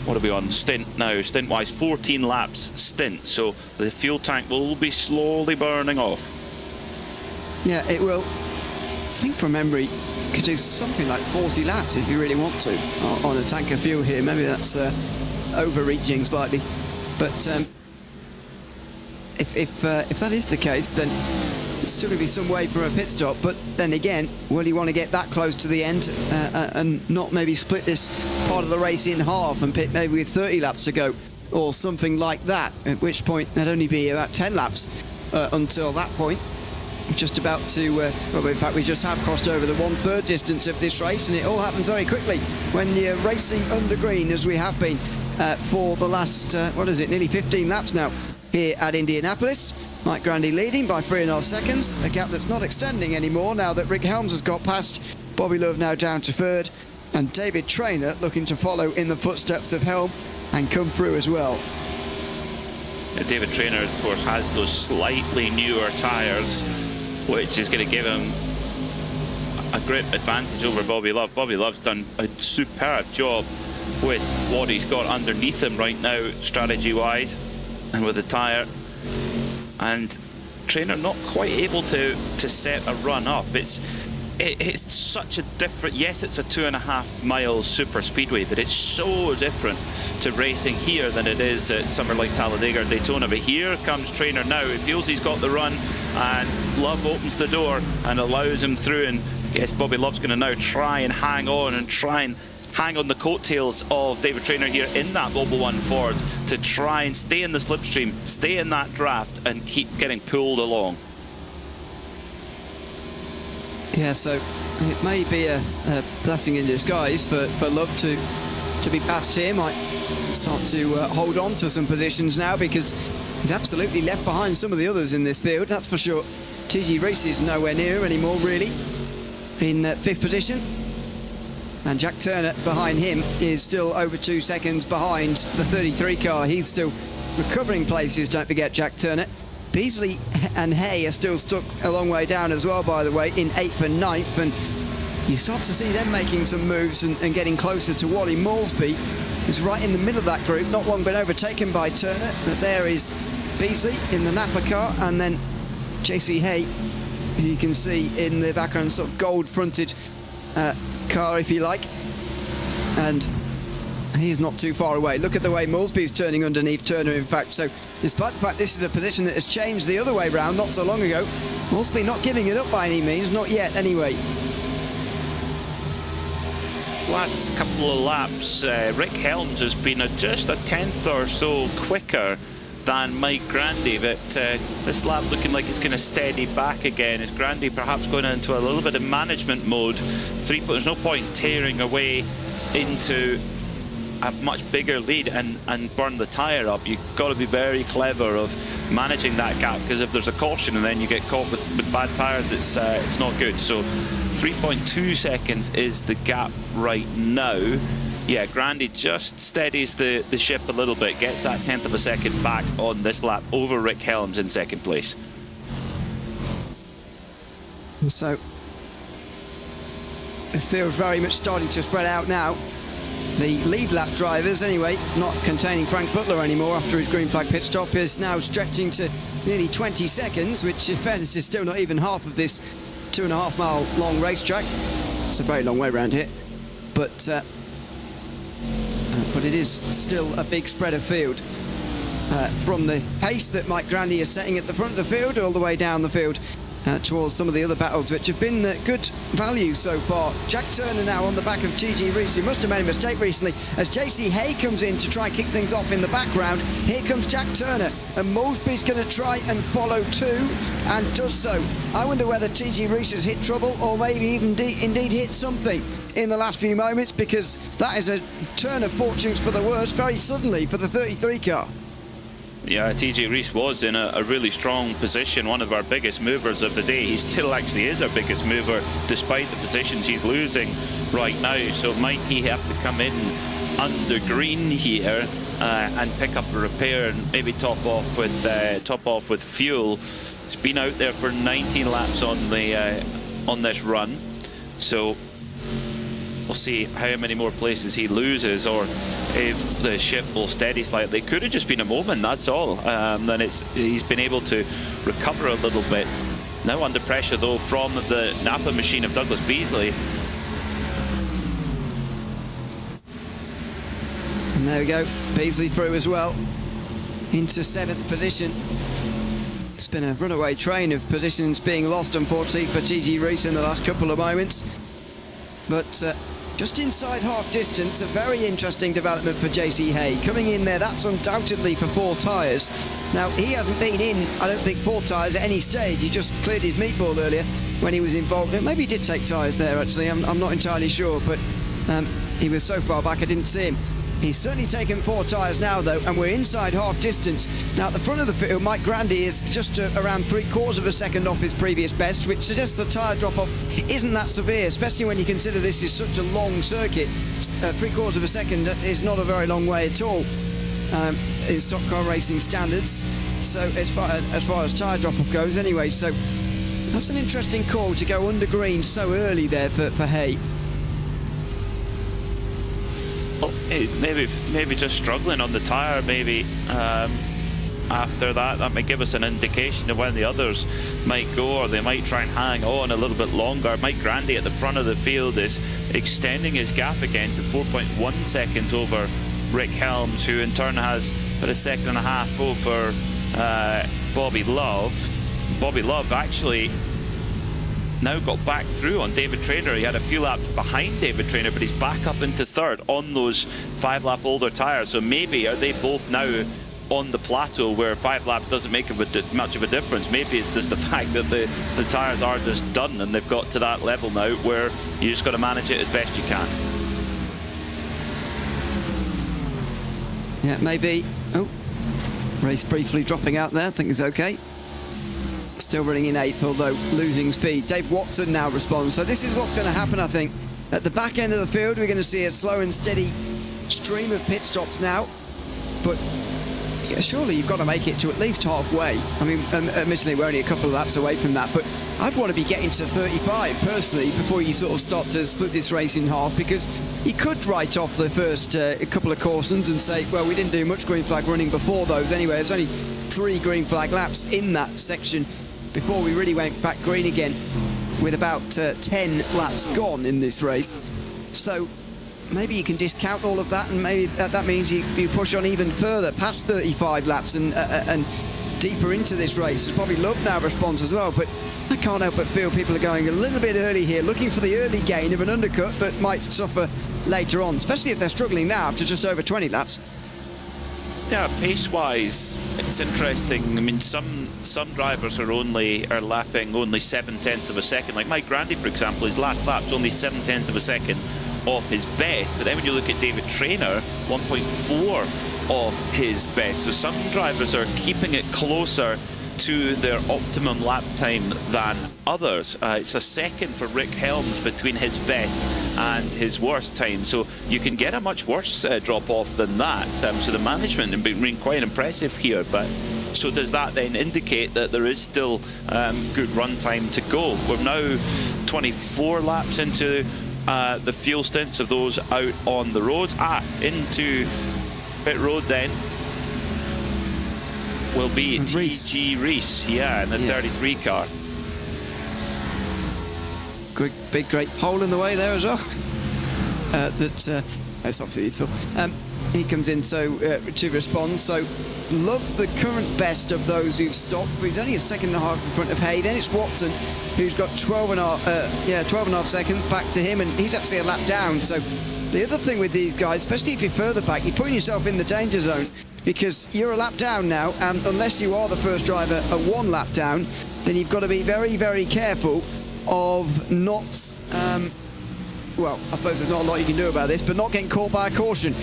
what are we on? Stint now. Stint-wise, 14 laps stint. So the fuel tank will be slowly burning off. Yeah, it will. I think from memory, could do something like 40 laps if you really want to on a tank of fuel here. Maybe that's overreaching slightly. But if that is the case, then it's still going to be some way from a pit stop. But then again, will you want to get that close to the end and not maybe split this part of the race in half and pit maybe with 30 laps to go or something like that, at which point there'd only be about 10 laps until that point. Just about to, well, in fact, we just have crossed over the 1/3 distance of this race, and it all happens very quickly when you're racing under green, as we have been for the last, nearly 15 laps now here at Indianapolis. Mike Grandy leading by 3.5 seconds, a gap that's not extending anymore now that Rick Helms has got past. Bobby Love now down to 3rd, and David Traynor looking to follow in the footsteps of Helm and come through as well. David Traynor, of course, has those slightly newer tyres, which is going to give him a great advantage over Bobby Love. Bobby Love's done a superb job with what he's got underneath him right now, strategy-wise, and with the tyre. And Trainer not quite able to set a run up. It's such a different, yes, it's a 2.5 mile super speedway, but it's so different to racing here than it is at somewhere like Talladega or Daytona. But here comes Trainer now. He feels he's got the run, and Love opens the door and allows him through. And I guess Bobby Love's going to now try and hang on the coattails of David Trainer here in that Mobil 1 Ford to try and stay in the slipstream, stay in that draft, and keep getting pulled along. Yeah, so it may be a blessing in disguise for Love to be past here. Might start to hold on to some positions now, because he's absolutely left behind some of the others in this field, that's for sure. TG Reese is nowhere near anymore, really, in 5th position. And Jack Turner behind him is still over 2 seconds behind the 33 car. He's still recovering places, don't forget, Jack Turner. Beasley and Hay are still stuck a long way down as well, by the way, in 8th and 9th. And you start to see them making some moves and getting closer to Wally Moulsby, who's right in the middle of that group, not long been overtaken by Turner. But there is Beasley in the Napa car, and then JC Hay, who you can see in the background, sort of gold-fronted car, if you like, and he's not too far away. Look at the way Moulsby's turning underneath Turner, in fact. So despite the fact this is a position that has changed the other way round not so long ago, Moulsby not giving it up by any means, not yet anyway. Last couple of laps, Rick Helms has been just a tenth or so quicker than Mike Grandy, but this lap looking like it's going to steady back again. Is Grandy perhaps going into a little bit of management mode? There's no point tearing away into a much bigger lead and burn the tyre up. You've got to be very clever of managing that gap, because if there's a caution and then you get caught with bad tyres, it's not good. So 3.2 seconds is the gap right now. Yeah, Grandy just steadies the ship a little bit, gets that 1/10 of a second back on this lap over Rick Helms in 2nd place. And so it feels very much starting to spread out now. The lead lap drivers, anyway, not containing Frank Butler anymore after his green flag pit stop, is now stretching to nearly 20 seconds, which in fairness is still not even half of this 2.5 mile long racetrack. It's a very long way around here, but it is still a big spread of field. From the pace that Mike Grandy is setting at the front of the field all the way down the field towards some of the other battles, which have been good value so far. Jack Turner now on the back of TG Reese, who must have made a mistake recently, as JC Hay comes in to try and kick things off in the background. Here comes Jack Turner, and Moulsby's going to try and follow too, and does so. I wonder whether TG Reese has hit trouble, or maybe even indeed hit something in the last few moments, because that is a turn of fortunes for the worse very suddenly for the 33 car. Yeah, TJ Reese was in a really strong position, one of our biggest movers of the day. He still actually is our biggest mover, despite the positions he's losing right now. So might he have to come in under green here and pick up a repair and maybe top off with fuel? He's been out there for 19 laps on this run, so we'll see how many more places he loses, or if the ship will steady slightly. It could have just been a moment, that's all. Then he's been able to recover a little bit. Now under pressure though from the Napa machine of Douglas Beasley. And there we go, Beasley through as well into 7th position. It's been a runaway train of positions being lost, unfortunately, for TG Reese in the last couple of moments. But just inside half distance, a very interesting development for JC Hay. Coming in there, that's undoubtedly for 4 tyres. Now, he hasn't been in, I don't think, 4 tyres at any stage. He just cleared his meatball earlier when he was involved. Maybe he did take tyres there, actually. I'm not entirely sure, but he was so far back I didn't see him. He's certainly taken 4 tyres now, though, and we're inside half distance. Now, at the front of the field, Mike Grandy is just around 3/4 of a second off his previous best, which suggests the tyre drop-off isn't that severe, especially when you consider this is such a long circuit. 3/4 of a second is not a very long way at all in stock car racing standards. So as far as tyre drop-off goes, anyway. So That's an interesting call to go under green so early there for Hay. Well, maybe just struggling on the tyre, maybe. After that might give us an indication of when the others might go, or they might try and hang on a little bit longer. Mike Grandy at the front of the field is extending his gap again to 4.1 seconds over Rick Helms, who in turn has about a second and a half over Bobby Love. Bobby Love actually now got back through on David Traynor. He had a few laps behind David Traynor, but he's back up into third on those 5-lap older tyres. So maybe are they both now on the plateau where 5 laps doesn't make much of a difference? Maybe it's just the fact that the tyres are just done, and they've got to that level now where you just got to manage it as best you can. Yeah, maybe. Oh, race briefly dropping out there. I think it's okay. Still running in 8th, although losing speed. Dave Watson now responds. So this is what's going to happen, I think. At the back end of the field, we're going to see a slow and steady stream of pit stops now. But yeah, surely you've got to make it to at least halfway. I mean, admittedly, we're only a couple of laps away from that, but I'd want to be getting to 35, personally, before you sort of start to split this race in half, because you could write off the first couple of cautions and say, well, we didn't do much green flag running before those anyway. There's only 3 green flag laps in that section before we really went back green again, with about 10 laps gone in this race. So maybe you can discount all of that, and maybe that means you push on even further past 35 laps and deeper into this race. There's probably Love now response as well, but I can't help but feel people are going a little bit early here, looking for the early gain of an undercut, but might suffer later on, especially if they're struggling now after just over 20 laps. Yeah, pace-wise, it's interesting. I mean, some drivers are lapping only 7/10 of a second. Like Mike Grandy, for example, his last lap's only 7/10 of a second off his best. But then when you look at David Traynor, 1.4 off his best. So some drivers are keeping it closer to their optimum lap time than others. It's a second for Rick Helms between his best and his worst time, so you can get a much worse drop off than that. So the management have been quite impressive here, but so does that then indicate that there is still good run time to go? We're now 24 laps into the fuel stints of those out on the roads. Into pit road then will be TG Reese, in the 33 car. Great hole in the way there as well. That's obviously useful. He comes in to respond. So Love the current best of those who've stopped, but he's only a second and a half in front of Hay. Then it's Watson, who's got 12 and a half seconds back to him, and he's actually a lap down. So the other thing with these guys, especially if you're further back, you're putting yourself in the danger zone, because you're a lap down now, and unless you are the first driver at 1 lap down, then you've got to be very, very careful of not, well, I suppose there's not a lot you can do about this, but not getting caught by a caution.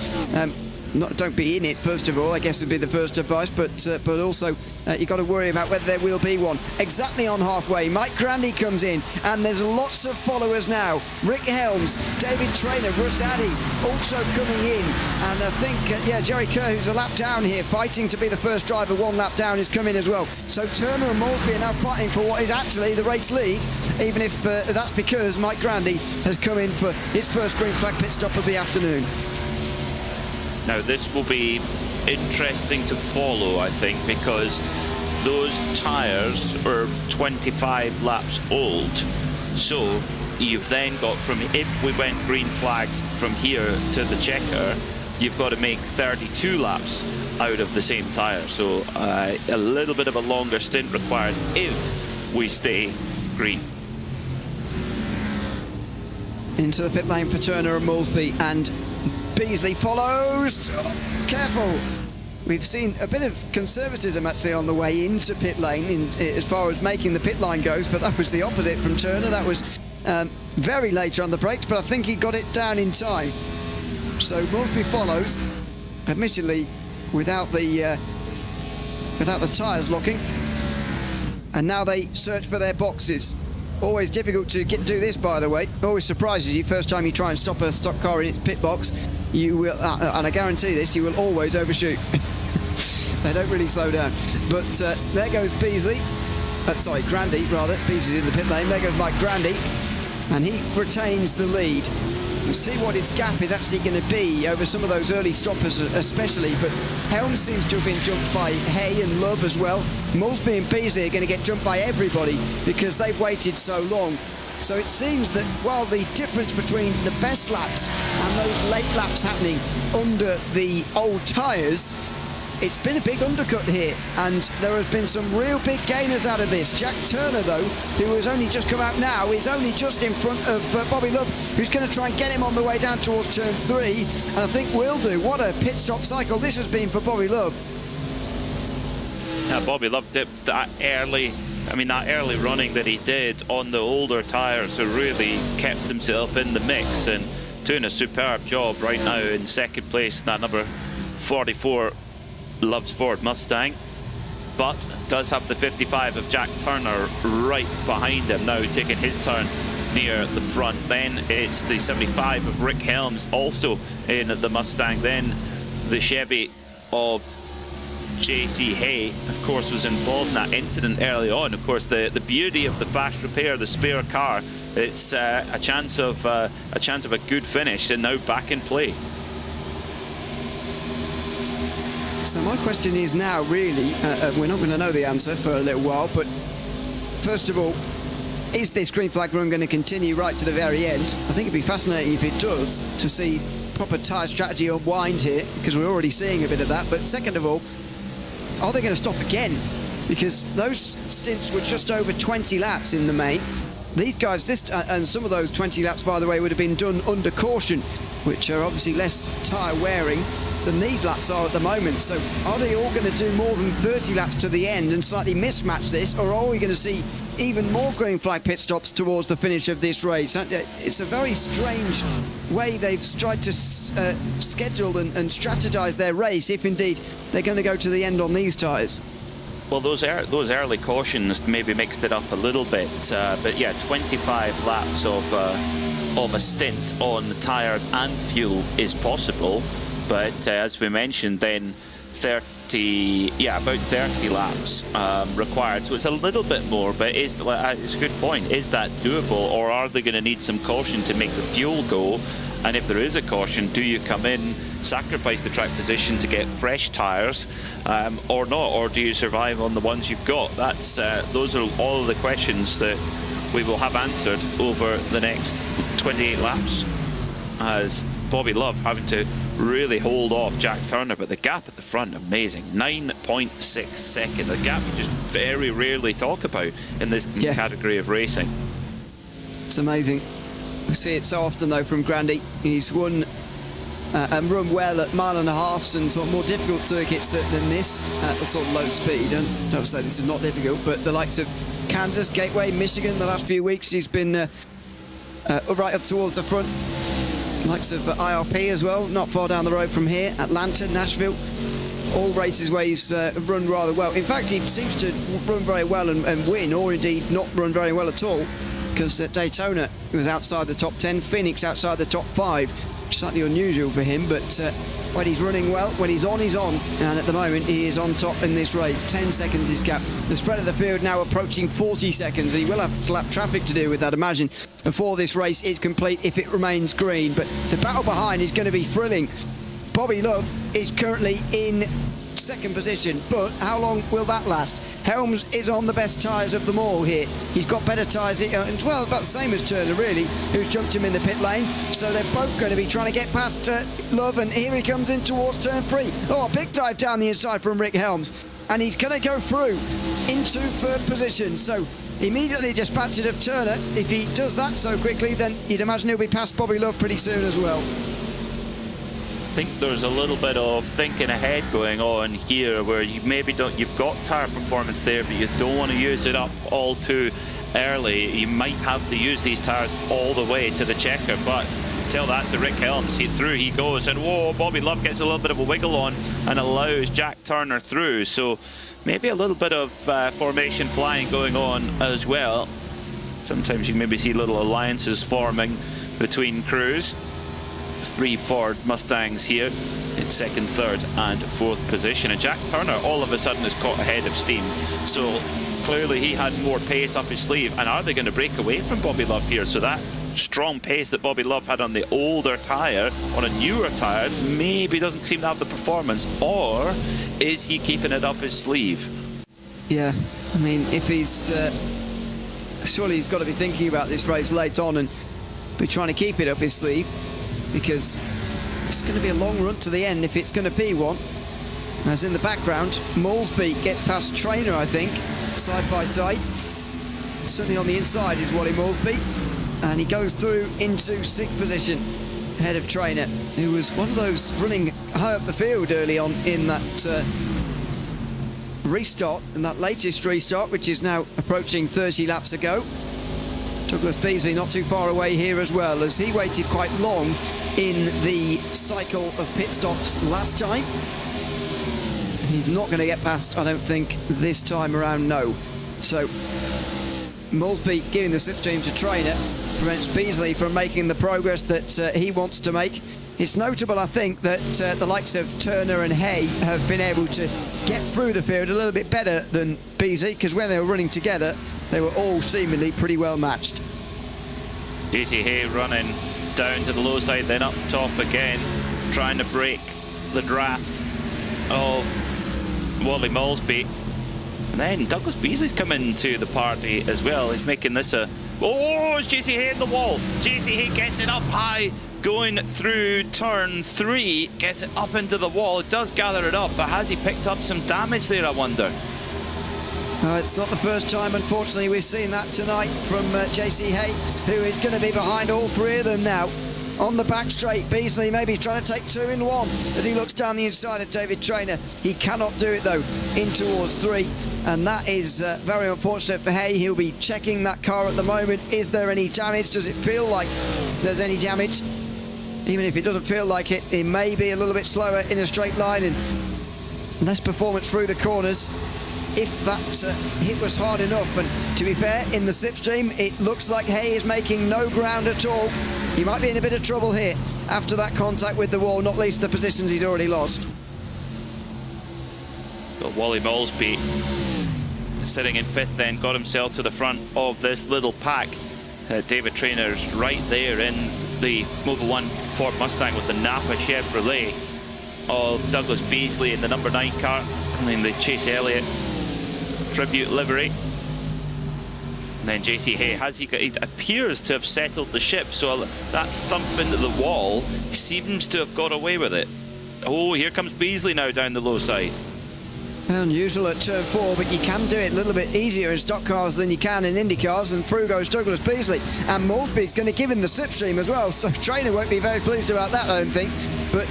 Don't be in it, first of all, I guess would be the first advice, but also you've got to worry about whether there will be one. Exactly on halfway, Mike Grandy comes in, and there's lots of followers now. Rick Helms, David Traynor, Russ Addy also coming in, and I think, Jerry Kerr, who's a lap down here, fighting to be the first driver 1 lap down, is coming as well. So Turner and Moresby are now fighting for what is actually the race lead, even if that's because Mike Grandy has come in for his first green flag pit stop of the afternoon. Now this will be interesting to follow, I think, because those tyres are 25 laps old. So you've then got if we went green flag from here to the checker, you've got to make 32 laps out of the same tyre. So a little bit of a longer stint required if we stay green. Into the pit lane for Turner and Moresby, and Beasley follows. Oh, careful. We've seen a bit of conservatism actually on the way into pit lane as far as making the pit line goes, but that was the opposite from Turner. That was very late on the brakes, but I think he got it down in time. So Moresby follows, admittedly without the tyres locking, and now they search for their boxes. Always difficult to do this, by the way. Always surprises you. First time you try and stop a stock car in its pit box, you will, and I guarantee this, you will always overshoot. They don't really slow down. But there goes Beasley. Grandy rather. Bees is in the pit lane. There goes Mike Grandy, and he retains the lead. We'll see what his gap is actually going to be over some of those early stoppers especially, but Helms seems to have been jumped by Hay and Love as well. Moulsby and Beasley are going to get jumped by everybody because they've waited so long. So it seems that while the difference between the best laps and those late laps happening under the old tyres, it's been a big undercut here, and there has been some real big gainers out of this. Jack Turner, though, who has only just come out now, is only just in front of Bobby Love, who's going to try and get him on the way down towards turn 3, and I think will do. What a pit stop cycle this has been for Bobby Love. Yeah, Bobby Love did that early. That early running that he did on the older tyres, who really kept himself in the mix and doing a superb job right now in second place in that number 44 Love's Ford Mustang, but does have the 55 of Jack Turner right behind him now, taking his turn near the front. Then it's the 75 of Rick Helms also in the Mustang. Then the Chevy of JC Hay, of course, was involved in that incident early on. Of course, the beauty of the fast repair, the spare car, it's a chance of a good finish, and now back in play. So my question is now, really, we're not going to know the answer for a little while, but first of all, is this green flag run going to continue right to the very end? I think it'd be fascinating if it does, to see proper tyre strategy unwind here, because we're already seeing a bit of that. But second of all, are they going to stop again? Because those stints were just over 20 laps in the main. These guys, and some of those 20 laps, by the way, would have been done under caution, which are obviously less tyre wearing than these laps are at the moment. So are they all going to do more than 30 laps to the end and slightly mismatch this, or are we going to see even more green flag pit stops towards the finish of this race? It's a very strange way they've tried to schedule and strategize their race, if indeed they're going to go to the end on these tyres. Well, those early cautions maybe mixed it up a little bit, but yeah, 25 laps of a stint on the tyres and fuel is possible, but as we mentioned, then about 30 laps required, so it's a little bit more, but it's a good point. Is that doable, or are they going to need some caution to make the fuel go? And if there is a caution, do you come in, sacrifice the track position to get fresh tyres, or not, or do you survive on the ones you've got? Those are all of the questions that we will have answered over the next 28 laps, as Bobby Love having to really hold off Jack Turner, but the gap at the front, amazing. 9.6 seconds, a gap you just very rarely talk about in this category of racing. It's amazing. We see it so often though from Grandy. He's won and run well at mile and a half and sort of more difficult circuits than this at the sort of low speed. And don't say this is not difficult, but the likes of Kansas, Gateway, Michigan, the last few weeks he's been right up towards the front. Likes of IRP as well, not far down the road from here. Atlanta, Nashville, all races where he's run rather well. In fact, he seems to run very well and win, or indeed not run very well at all, because at Daytona he was outside the top 10, Phoenix outside the top 5, which is slightly unusual for him, but when he's running well, when he's on, and at the moment he is on top in this race. 10 seconds his gap. The spread of the field now approaching 40 seconds. He will have lap traffic to do with that, imagine, before this race is complete, if it remains green. But the battle behind is going to be thrilling. Bobby Love is currently in second position, but how long will that last? Helms is on the best tyres of them all here. He's got better tyres, well, about the same as Turner really, who's jumped him in the pit lane. So they're both going to be trying to get past Love, and here he comes in towards turn 3. Oh, a big dive down the inside from Rick Helms, and he's going to go through into third position. So immediately dispatched of Turner. If he does that so quickly, then you'd imagine he'll be past Bobby Love pretty soon as well. I think there's a little bit of thinking ahead going on here, where you maybe you've got tyre performance there, but you don't want to use it up all too early. You might have to use these tyres all the way to the checker, but tell that to Rick Helms. Through he goes, and whoa, Bobby Love gets a little bit of a wiggle on and allows Jack Turner through. So maybe a little bit of formation flying going on as well. Sometimes you maybe see little alliances forming between crews. 3 Ford Mustangs here in second, third and fourth position, and Jack Turner all of a sudden is caught ahead of steam. So Clearly he had more pace up his sleeve. And are they going to break away from Bobby Love here? So that strong pace that Bobby Love had on the older tyre, on a newer tyre, maybe doesn't seem to have the performance. Or is he keeping it up his sleeve? Yeah, I mean, if he's... surely he's got to be thinking about this race late on and be trying to keep it up his sleeve, because it's going to be a long run to the end if it's going to be one. As in the background, Moulsby gets past Trainer, I think, side by side. Certainly on the inside is Wally Moulsby, and he goes through into 6th position ahead of Trainer, who was one of those running high up the field early on in that restart, in that latest restart, which is now approaching 30 laps to go. Douglas Beasley not too far away here as well, as he waited quite long in the cycle of pit stops last time. He's not going to get past, I don't think, this time around, no. So Moulsby giving the slipstream to Trainer prevents Beasley from making the progress that he wants to make. It's notable, I think, that the likes of Turner and Hay have been able to get through the field a little bit better than Beasley, because when they were running together, they were all seemingly pretty well matched. JT Hay running down to the low side, then up top again, trying to break the draft of Wally Moulsby. And then Douglas Beasley's coming to the party as well. He's making this a... Oh, it's JC Hay in the wall. JC Hay gets it up high, going through turn 3, gets it up into the wall. It does gather it up, but has he picked up some damage there, I wonder? It's not the first time, unfortunately, we've seen that tonight from JC Hay, who is going to be behind all 3 of them now. On the back straight, Beasley maybe trying to take 2 in 1 as he looks down the inside of David Trainer. He cannot do it, though, in towards 3, and that is very unfortunate for Hay. He'll be checking that car at the moment. Is there any damage? Does it feel like there's any damage? Even if it doesn't feel like it, it may be a little bit slower in a straight line and less performance through the corners. If that hit was hard enough, and to be fair, in the slipstream, it looks like Hay is making no ground at all. He might be in a bit of trouble here after that contact with the wall, not least the positions he's already lost. Got Wally Moulsby sitting in 5th then, got himself to the front of this little pack. David Trainer's right there in the Mobil 1 Ford Mustang with the Napa Chevrolet of Douglas Beasley in the number 9 car, and then the Chase Elliott tribute livery. And then JC Hay, he appears to have settled the ship, so that thump into the wall, he seems to have got away with it. Oh, here comes Beasley now down the low side. Unusual at turn 4, but you can do it a little bit easier in stock cars than you can in Indy cars, and through goes Douglas Beasley. And Moulsby's going to give him the slipstream as well, so Trainer won't be very pleased about that, I don't think. But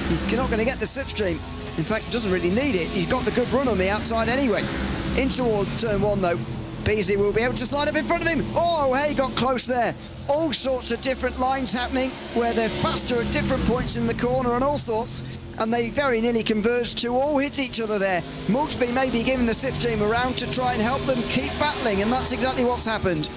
he's not going to get the slipstream. In fact, he doesn't really need it. He's got the good run on the outside anyway. In towards turn 1, though, Beasley will be able to slide up in front of him. Oh, Hay got close there. All sorts of different lines happening where they're faster at different points in the corner and all sorts. And they very nearly converged to all hit each other there. Moulsby may be giving the slipstream around to try and help them keep battling, and that's exactly what's happened.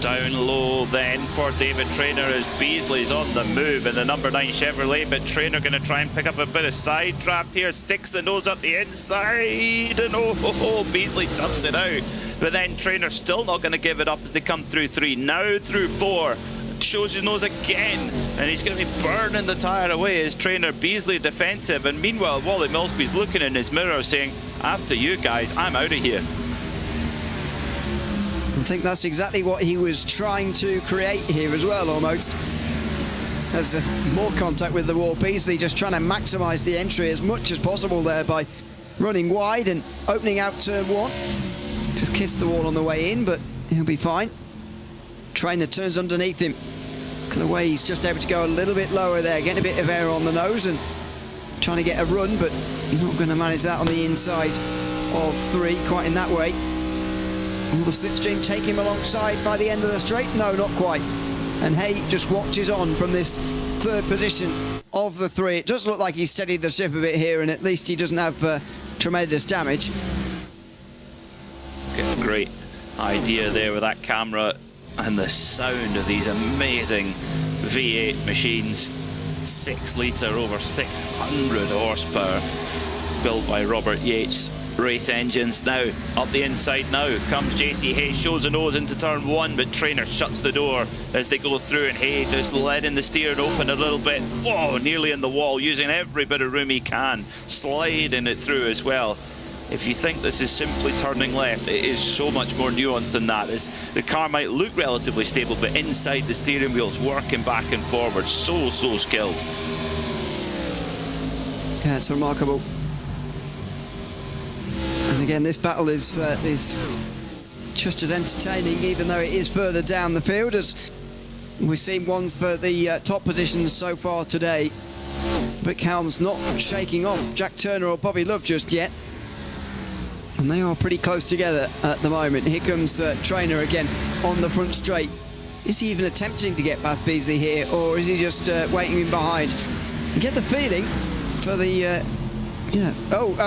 Down low then for David Trainer as Beasley's on the move in the number 9 Chevrolet, but Trainer going to try and pick up a bit of side draft here, sticks the nose up the inside, and Beasley toughs it out. But then Trainer still not going to give it up as they come through 3, now through 4. Shows his nose again, and he's going to be burning the tyre away as Trainer. Beasley defensive, and meanwhile Wally Moulsby's looking in his mirror saying, after you guys, I'm out of here. I think that's exactly what he was trying to create here as well, almost. There's more contact with the wall. Beasley just trying to maximise the entry as much as possible there by running wide and opening out turn 1. Just kissed the wall on the way in, but he'll be fine. Trainer turns underneath him. Look at the way he's just able to go a little bit lower there, getting a bit of air on the nose and trying to get a run, but he's not going to manage that on the inside of 3 quite in that way. Will the slipstream take him alongside by the end of the straight? No, not quite. And Hay just watches on from this 3rd position of the 3. It does look like he's steadied the ship a bit here, and at least he doesn't have tremendous damage. Get a great idea there with that camera and the sound of these amazing V8 machines. 6 litre, over 600 horsepower, built by Robert Yates. race engines. Now up the inside now comes JC Hay, shows a nose into turn 1, but Trainer shuts the door as they go through, and Hay just letting the steering open a little bit. Whoa, nearly in the wall, using every bit of room he can, sliding it through as well. If you think this is simply turning left, it is so much more nuanced than that. As the car might look relatively stable, but inside the steering wheel's working back and forward, so skilled. Yeah, it's remarkable. And again, this battle is just as entertaining, even though it is further down the field, as we've seen ones for the top positions so far today. Rick Helms not shaking off Jack Turner or Bobby Love just yet. And they are pretty close together at the moment. Here comes Trainer again on the front straight. Is he even attempting to get past Beasley here, or is he just waiting in behind? You get the feeling for the...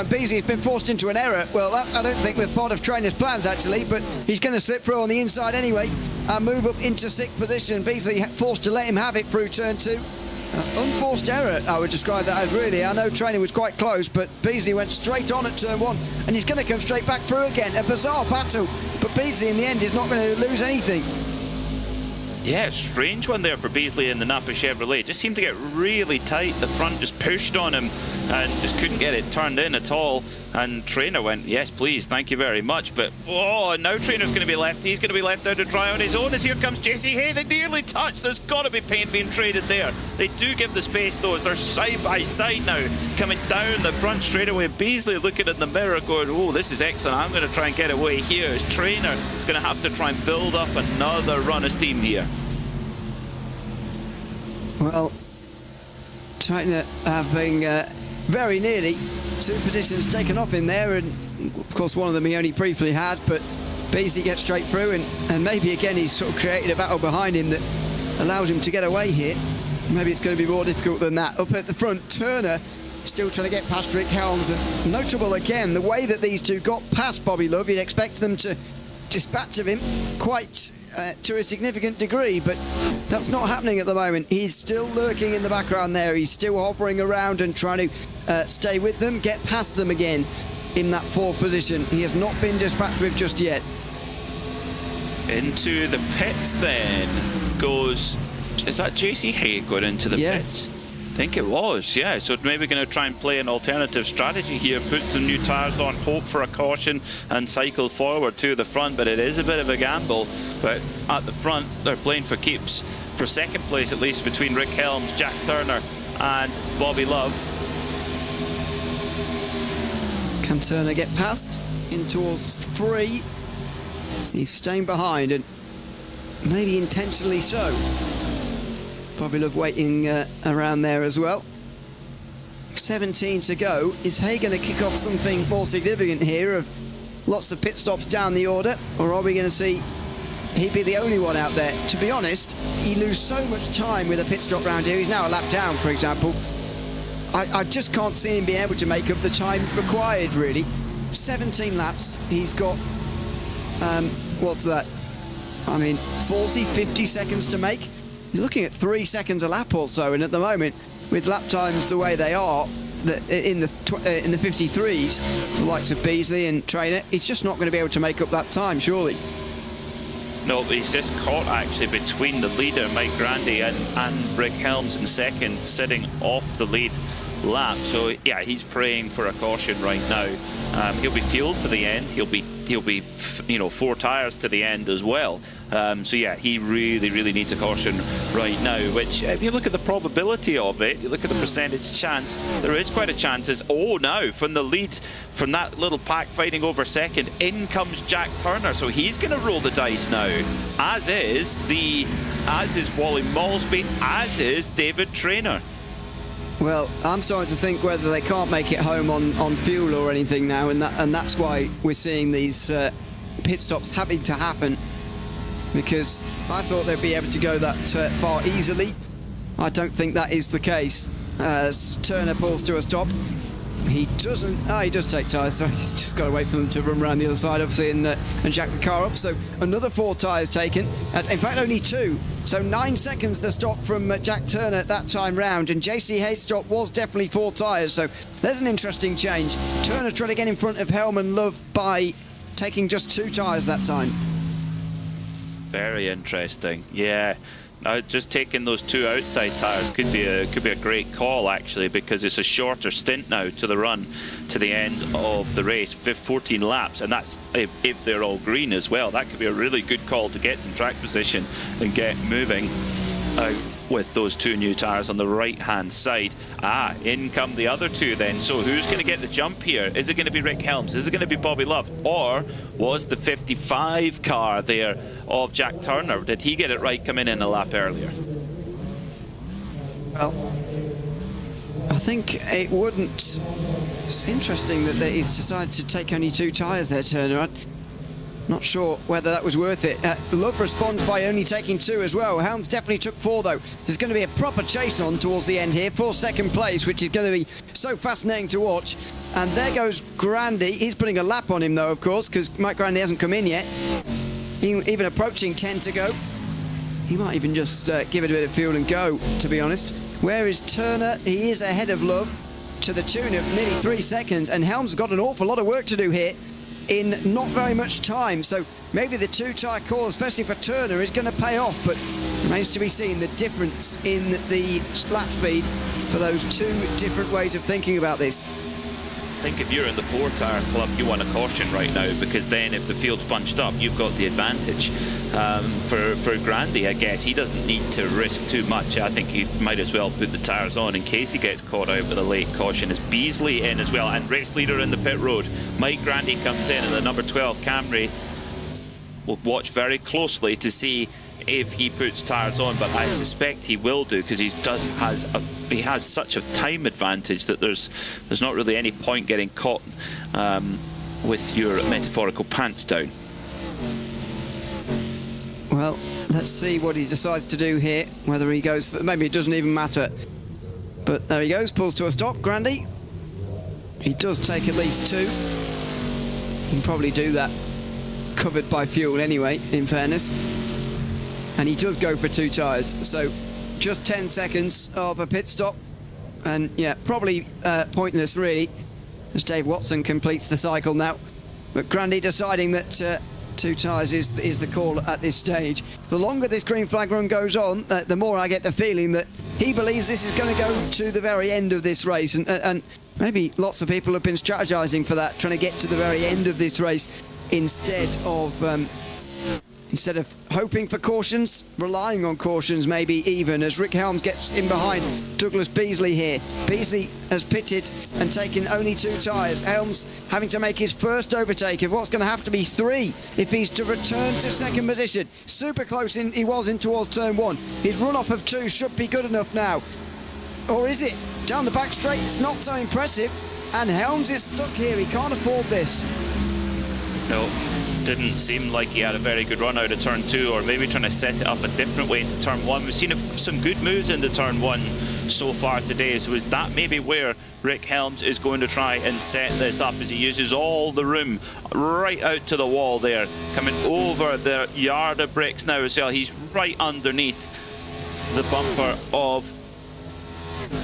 Beasley's been forced into an error. Well, that, I don't think was part of Trainer's plans, actually, but he's going to slip through on the inside anyway and move up into 6th position. Beasley forced to let him have it through turn 2. Unforced error, I would describe that as, really. I know Trainer was quite close, but Beasley went straight on at turn 1, and he's going to come straight back through again. A bizarre battle, but Beasley in the end is not going to lose anything. Yeah, strange one there for Beasley in the Napa Chevrolet. Just seemed to get really tight. The front just pushed on him and just couldn't get it turned in at all. And Trainer went, yes, please, thank you very much. But, oh, now Trainer's going to be left. He's going to be left there to try on his own as here comes JC Hay. They nearly touched. There's got to be paint being traded there. They do give the space, though, as they're side by side now, coming down the front straightaway. Beasley looking in the mirror going, oh, this is excellent. I'm going to try and get away here. As Trainer is going to have to try and build up another run of steam here. Well, Trainer having very nearly 2 positions taken off in there, and of course one of them he only briefly had, but Beasley gets straight through, and maybe again he's sort of created a battle behind him that allows him to get away here. Maybe it's going to be more difficult than that. Up at the front, Turner still trying to get past Rick Helms, and notable again the way that these two got past Bobby Love. You'd expect them to dispatch of him quite to a significant degree, but that's not happening at the moment. He's still lurking in the background there. He's still hovering around and trying to stay with them, get past them again in that 4th position. He has not been dispatched with just yet. Into the pits then goes... Is that JC Hay going into the pits? I think it was, yeah. So maybe going to try and play an alternative strategy here, put some new tyres on, hope for a caution and cycle forward to the front, but it is a bit of a gamble. But at the front, they're playing for keeps, for 2nd place at least, between Rick Helms, Jack Turner and Bobby Love. Can Turner get past? In towards 3. He's staying behind, and maybe intentionally so. Bobby Love waiting around there as well. 17 to go. Is Hay going to kick off something more significant here of lots of pit stops down the order, or are we going to see he be the only one out there? To be honest, he loses so much time with a pit stop round here. He's now a lap down, for example. I just can't see him being able to make up the time required, really. 17 laps. He's got, what's that? I mean, 40, 50 seconds to make. He's looking at 3 seconds a lap or so, and at the moment, with lap times the way they are, in the 53s, the likes of Beasley and Trainer, he's just not going to be able to make up that time, surely. No, but he's just caught actually between the leader, Mike Grandy, and Rick Helms in 2nd, sitting off the lead lap. So yeah, he's praying for a caution right now. He'll be fueled to the end. He'll be 4 tyres to the end as well. So yeah, he really needs a caution right now, which if you look at the probability of it, you look at the percentage chance, there is quite a chance. Now from the lead, from that little pack fighting over 2nd, in comes Jack Turner, so he's going to roll the dice now, as is Wally Malsby, as is David Trainer. Well, I'm starting to think whether they can't make it home on fuel or anything now, and that's why we're seeing these pit stops having to happen, because I thought they'd be able to go that far easily. I don't think that is the case. As Turner pulls to a stop, he doesn't. He does take tyres, so he's just got to wait for them to run around the other side, obviously, and jack the car up. So another 4 tyres taken. In fact, only 2. So 9 seconds the stop from Jack Turner that time round, and JC Hayes' stop was definitely 4 tyres. So there's an interesting change. Turner trying to get in front of Helm and Love by taking just 2 tyres that time. Very interesting. Yeah. Just taking those 2 outside tyres could be a great call, actually, because it's a shorter stint now to the run to the end of the race, 14 laps, and that's if they're all green as well. That could be a really good call to get some track position and get moving out with those 2 new tyres on the right-hand side. In come the other 2 then. So who's going to get the jump here? Is it going to be Rick Helms? Is it going to be Bobby Love? Or was the 55 car there of Jack Turner? Did he get it right coming in a lap earlier? Well, I think it wouldn't... It's interesting that he's decided to take only 2 tyres there, Turner. Not sure whether that was worth it. Love responds by only taking 2 as well. Helms definitely took 4 though. There's going to be a proper chase on towards the end here for 2nd place, which is going to be so fascinating to watch. And there goes Grandy. He's putting a lap on him though, of course, because Mike Grandy hasn't come in yet. Even approaching 10 to go. He might even just give it a bit of fuel and go, to be honest. Where is Turner? He is ahead of Love to the tune of nearly 3 seconds, and Helms has got an awful lot of work to do here in not very much time, so maybe the 2 tyre call, especially for Turner, is going to pay off, but remains to be seen the difference in the lap speed for those 2 different ways of thinking about this. I think if you're in the 4 tyre club, you want a caution right now, because then if the field's bunched up, you've got the advantage. For Grandy, I guess he doesn't need to risk too much. I think he might as well put the tyres on in case he gets caught out with a late caution. Is Beasley in as well, and race leader in the pit road. Mike Grandy comes in the number 12 Camry. We'll watch very closely to see if he puts tyres on, but I suspect he will do, because he has such a time advantage that there's not really any point getting caught with your metaphorical pants down. Well, let's see what he decides to do here, whether he goes for... Maybe it doesn't even matter. But there he goes, pulls to a stop, Grandy. He does take at least 2. He can probably do that covered by fuel anyway, in fairness. And he does go for 2 tyres, so just 10 seconds of a pit stop. And yeah, probably pointless really, as Dave Watson completes the cycle now. But Grandy deciding that 2 tyres is the call at this stage. The longer this green flag run goes on, the more I get the feeling that he believes this is going to go to the very end of this race. And maybe lots of people have been strategizing for that, trying to get to the very end of this race instead of hoping for cautions, relying on cautions maybe even, as Rick Helms gets in behind Douglas Beasley here. Beasley has pitted and taken only 2 tyres. Helms having to make his first overtake of what's going to have to be 3 if he's to return to 2nd position. Super close he was in towards turn 1. His runoff of 2 should be good enough now. Or is it? Down the back straight, it's not so impressive. And Helms is stuck here. He can't afford this. No. Didn't seem like he had a very good run out of turn 2, or maybe trying to set it up a different way into turn 1. We've seen some good moves into turn 1 so far today, so is that maybe where Rick Helms is going to try and set this up, as he uses all the room right out to the wall there, coming over the yard of bricks now as well. He's right underneath the bumper of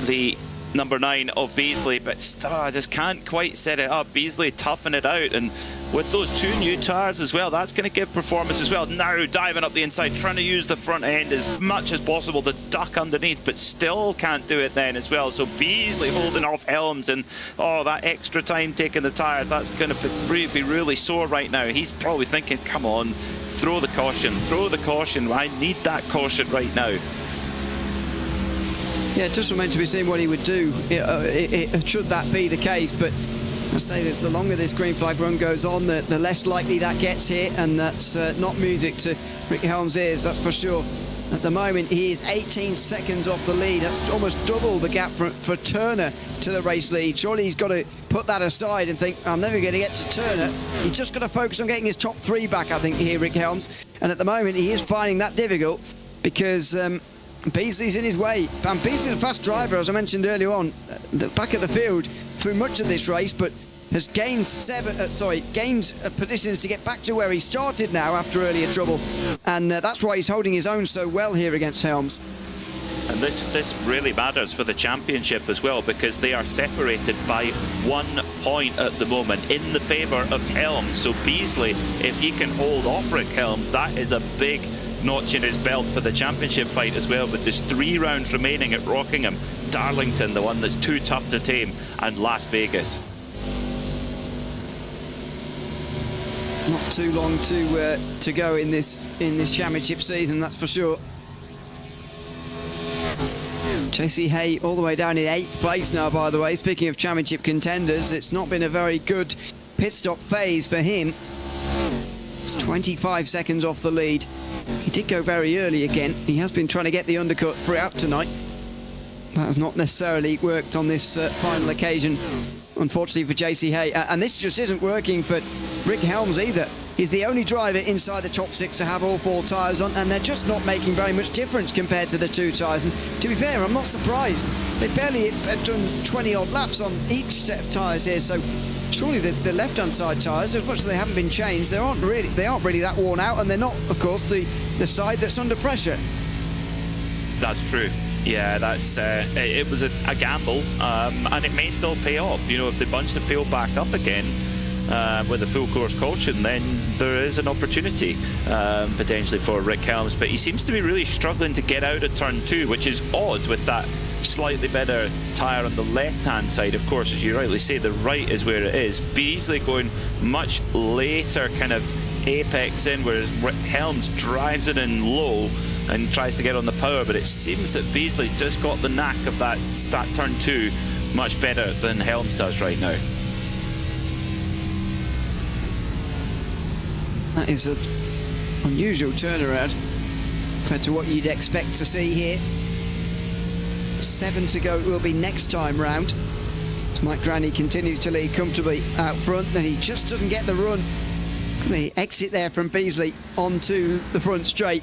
the number 9 of Beasley, but just can't quite set it up. Beasley toughing it out, and with those 2 new tyres as well, that's going to give performance as well. Now diving up the inside, trying to use the front end as much as possible to duck underneath, but still can't do it then as well. So Beasley holding off Helms, and that extra time taking the tyres, that's going to be really sore right now. He's probably thinking, come on, throw the caution, I need that caution right now. Yeah, it just remains to be seen what he would do should that be the case, but I say that the longer this green flag run goes on, the less likely that gets here, and that's not music to Rick Helms' ears, that's for sure. At the moment, he is 18 seconds off the lead. That's almost double the gap for Turner to the race lead. Surely he's got to put that aside and think, I'm never going to get to Turner. He's just got to focus on getting his top 3 back, I think, here, Rick Helms. And at the moment, he is finding that difficult because Beasley's in his way, and Beasley's a fast driver, as I mentioned earlier on, the back of the field through much of this race, but has gained positions to get back to where he started now after earlier trouble, and that's why he's holding his own so well here against Helms. And this really matters for the championship as well, because they are separated by 1 point at the moment in the favour of Helms. So Beasley, if he can hold off Rick Helms, that is a big notch in his belt for the championship fight as well, with just 3 rounds remaining at Rockingham, Darlington, the one that's too tough to tame, and Las Vegas. Not too long to go in this championship season, that's for sure. JC Hay all the way down in 8th place now, by the way. Speaking of championship contenders, it's not been a very good pit stop phase for him. It's 25 seconds off the lead. He did go very early again. He has been trying to get the undercut throughout tonight. That has not necessarily worked on this final occasion, unfortunately for JC Hay. And this just isn't working for Rick Helms either. He's the only driver inside the top 6 to have all 4 tyres on, and they're just not making very much difference compared to the 2 tyres. And to be fair, I'm not surprised. They barely have done 20-odd laps on each set of tyres here, so surely the left-hand side tyres, as much as they haven't been changed, they aren't really that worn out, and they're not, of course, the side that's under pressure. That's true. Yeah, that's it was a gamble, and it may still pay off. You know, if they bunch the field back up again with a full course caution, then there is an opportunity potentially for Rick Helms. But he seems to be really struggling to get out of turn 2, which is odd with that slightly better tyre on the left-hand side. Of course, as you rightly say, the right is where it is. Beasley going much later, kind of apex in, whereas Helms drives it in low and tries to get on the power, but it seems that Beasley's just got the knack of that turn 2 much better than Helms does right now. That is an unusual turnaround compared to what you'd expect to see here. 7 to go will be next time round. So Mike Grandy continues to lead comfortably out front, then he just doesn't get the run. The exit there from Beasley onto the front straight.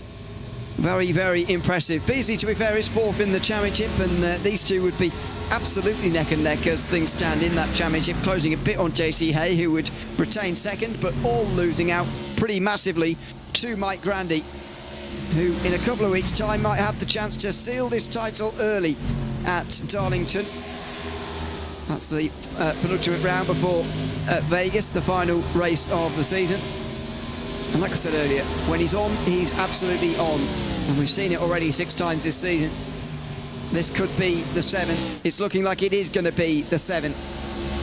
Very, very impressive. Beasley, to be fair, is 4th in the championship, and these two would be absolutely neck and neck as things stand in that championship, closing a bit on JC Hay, who would retain 2nd, but all losing out pretty massively to Mike Grandy, who in a couple of weeks' time might have the chance to seal this title early at Darlington. That's the penultimate round before Vegas, the final race of the season. And like I said earlier, when he's on, he's absolutely on. And we've seen it already 6 times this season. This could be the 7th. It's looking like it is going to be the 7th.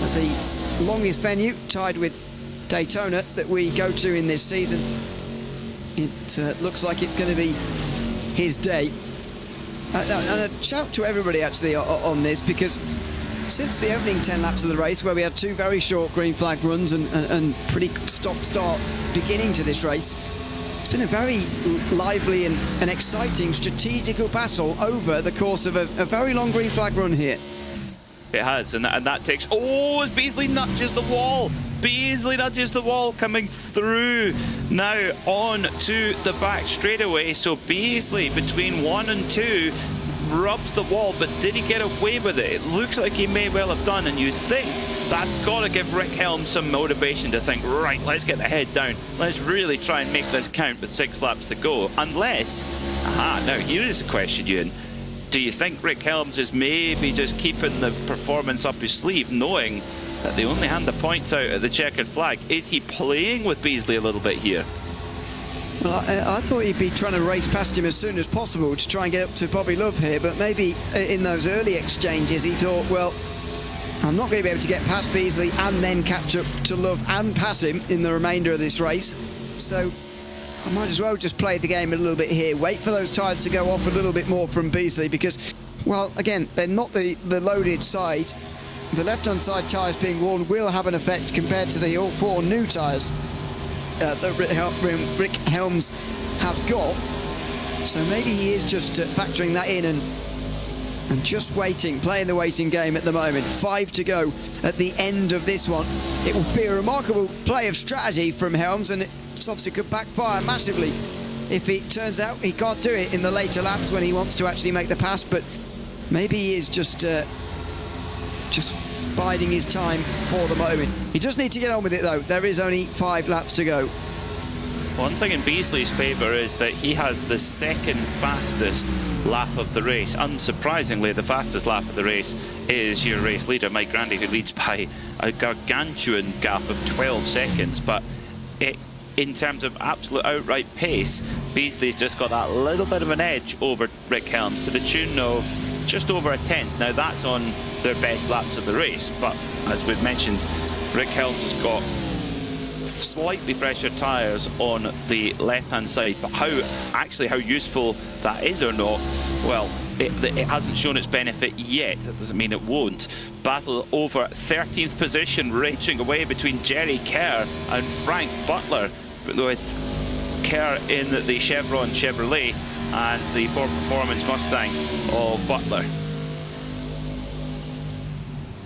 At the longest venue, tied with Daytona, that we go to in this season. It looks like it's going to be his day. And a shout to everybody, actually, on this, because since the opening 10 laps of the race, where we had 2 very short green flag runs and pretty stop-start beginning to this race, it's been a very lively and exciting strategical battle over the course of a very long green flag run here. It has, and that takes... Oh, as Beasley nudges the wall! Beasley nudges the wall, coming through now on to the back straightaway. So Beasley, between 1 and 2, rubs the wall, but did he get away with it? It looks like he may well have done, and you think that's got to give Rick Helms some motivation to think, right, let's get the head down. Let's really try and make this count with 6 laps to go. Unless, now here is the question, Ewan. Do you think Rick Helms is maybe just keeping the performance up his sleeve, knowing that they only hand the points out at the checkered flag? Is he playing with Beasley a little bit here? Well, I thought he'd be trying to race past him as soon as possible to try and get up to Bobby Love here, but maybe in those early exchanges he thought, well, I'm not going to be able to get past Beasley and then catch up to Love and pass him in the remainder of this race, so I might as well just play the game a little bit here, wait for those tyres to go off a little bit more from Beasley, because, well, again, they're not the loaded side. The left-hand side tyres being worn will have an effect compared to the all 4 new tyres that Rick Helms has got. So maybe he is just factoring that in and just waiting, playing the waiting game at the moment. 5 to go at the end of this one. It will be a remarkable play of strategy from Helms, and it obviously could backfire massively if it turns out he can't do it in the later laps when he wants to actually make the pass, but maybe he is just biding his time for the moment. He does need to get on with it though. There is only 5 laps to go. One thing in Beasley's favour is that he has the second fastest lap of the race. Unsurprisingly, the fastest lap of the race is your race leader, Mike Grandy, who leads by a gargantuan gap of 12 seconds. But in terms of absolute outright pace, Beasley's just got that little bit of an edge over Rick Helms to the tune of just over a tenth. Now that's on their best laps of the race, but as we've mentioned, Rick Helms has got slightly fresher tyres on the left-hand side, but how useful that is or not, well, it hasn't shown its benefit yet. That doesn't mean it won't. Battle over 13th position raging away between Jerry Kerr and Frank Butler, with Kerr in the Chevron Chevrolet and the Ford Performance Mustang of Butler.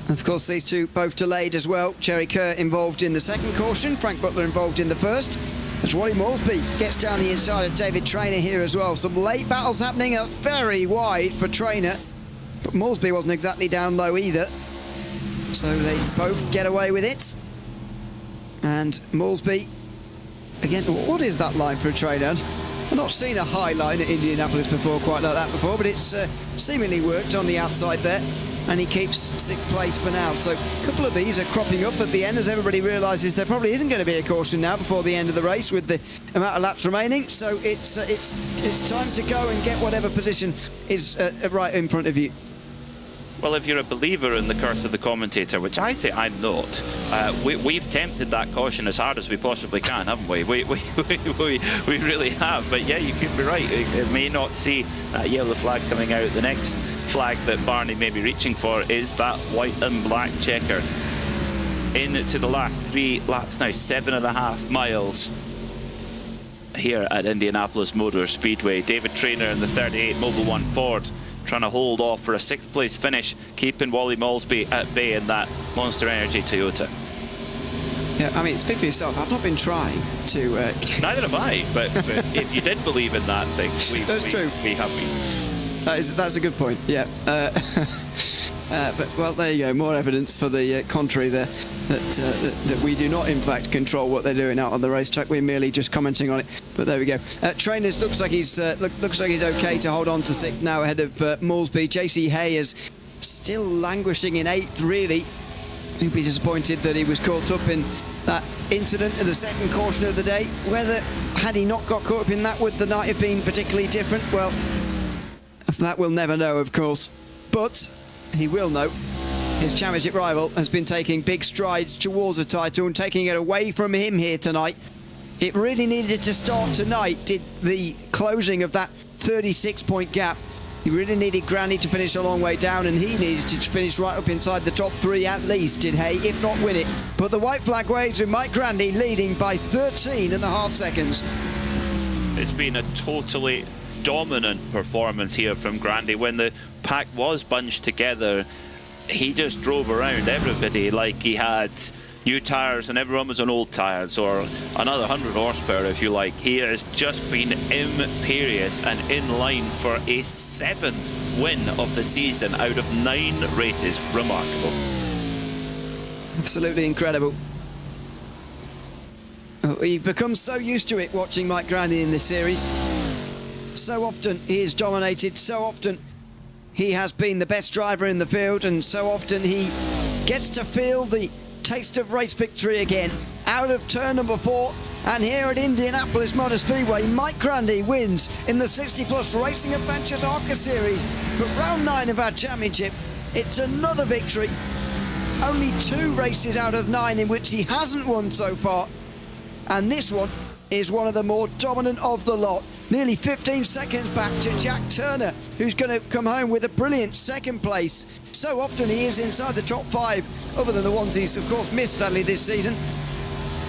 Of course, these two both delayed as well. Jerry Kerr involved in the second caution, Frank Butler involved in the first. As Wally Moresby gets down the inside of David Traynor here as well. Some late battles happening. That's very wide for Traynor, but Moresby wasn't exactly down low either. So they both get away with it. And Moresby, again, what is that line for a Traynor? I've not seen a high line at Indianapolis before, quite like that before, but it's seemingly worked on the outside there. And he keeps 6th place for now. So a couple of these are cropping up at the end as everybody realises there probably isn't going to be a caution now before the end of the race with the amount of laps remaining. So it's time to go and get whatever position is right in front of you. Well, if you're a believer in the curse of the commentator, which I say I'm not, we've tempted that caution as hard as we possibly can, haven't we? We really have. But yeah, you could be right. It may not see that yellow flag coming out. The next flag that Barney may be reaching for is that white and black checker. Into the last 3 laps now, 7.5 miles here at Indianapolis Motor Speedway. David Traynor in the 38 Mobil 1 Ford trying to hold off for a 6th place finish, keeping Wally Moresby at bay in that Monster Energy Toyota. Yeah, I mean, speak for yourself. I've not been trying to... Neither have I, but if you did believe in that thing, true. We have been. That's a good point, yeah. But, well, there you go. More evidence for the contrary there, that we do not, in fact, control what they're doing out on the racetrack. We're merely just commenting on it. But there we go. Traynor looks like he's okay to hold on to 6th now ahead of Moresby. JC Hay is still languishing in 8th, really. He'd be disappointed that he was caught up in that incident in the second caution of the day. Whether, had he not got caught up in that, would the night have been particularly different? Well, that we'll never know, of course. But he will know. His championship rival has been taking big strides towards the title and taking it away from him here tonight. It really needed to start tonight, did the closing of that 36-point gap. He really needed Grandy to finish a long way down, and he needs to finish right up inside the top 3 at least, did Hay, if not win it. But the white flag waves with Mike Grandy leading by 13.5 seconds. It's been a totally dominant performance here from Grandy. When the pack was bunched together, he just drove around everybody like he had new tyres and everyone was on old tyres, or another 100 horsepower if you like. He has just been imperious and in line for a 7th win of the season out of 9 races. Remarkable. Absolutely incredible. We've become so used to it watching Mike Grandy in this series. So often he is dominated, so often he has been the best driver in the field, and so often he gets to feel the taste of race victory again out of turn number 4. And here at Indianapolis Motor Speedway, Mike Grandy wins in the 60 Plus Racing Adventures ARCA Series for round 9 of our championship. It's another victory. Only 2 races out of 9 in which he hasn't won so far, and this one is one of the more dominant of the lot. Nearly 15 seconds back to Jack Turner, who's going to come home with a brilliant 2nd place. So often he is inside the top 5, other than the ones he's, of course, missed sadly this season.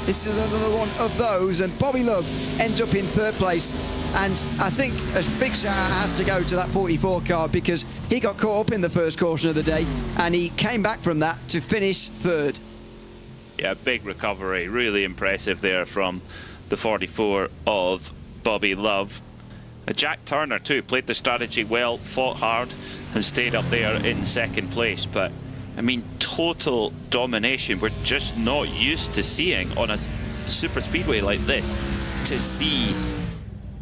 This is another one of those, and Bobby Love ends up in 3rd place. And I think a big shout out has to go to that 44 car, because he got caught up in the first caution of the day, and he came back from that to finish 3rd. Yeah, big recovery. Really impressive there from the 44 of Bobby Love. Jack Turner too played the strategy well, fought hard, and stayed up there in second place. But I mean, total domination. We're just not used to seeing on a super speedway like this. To see,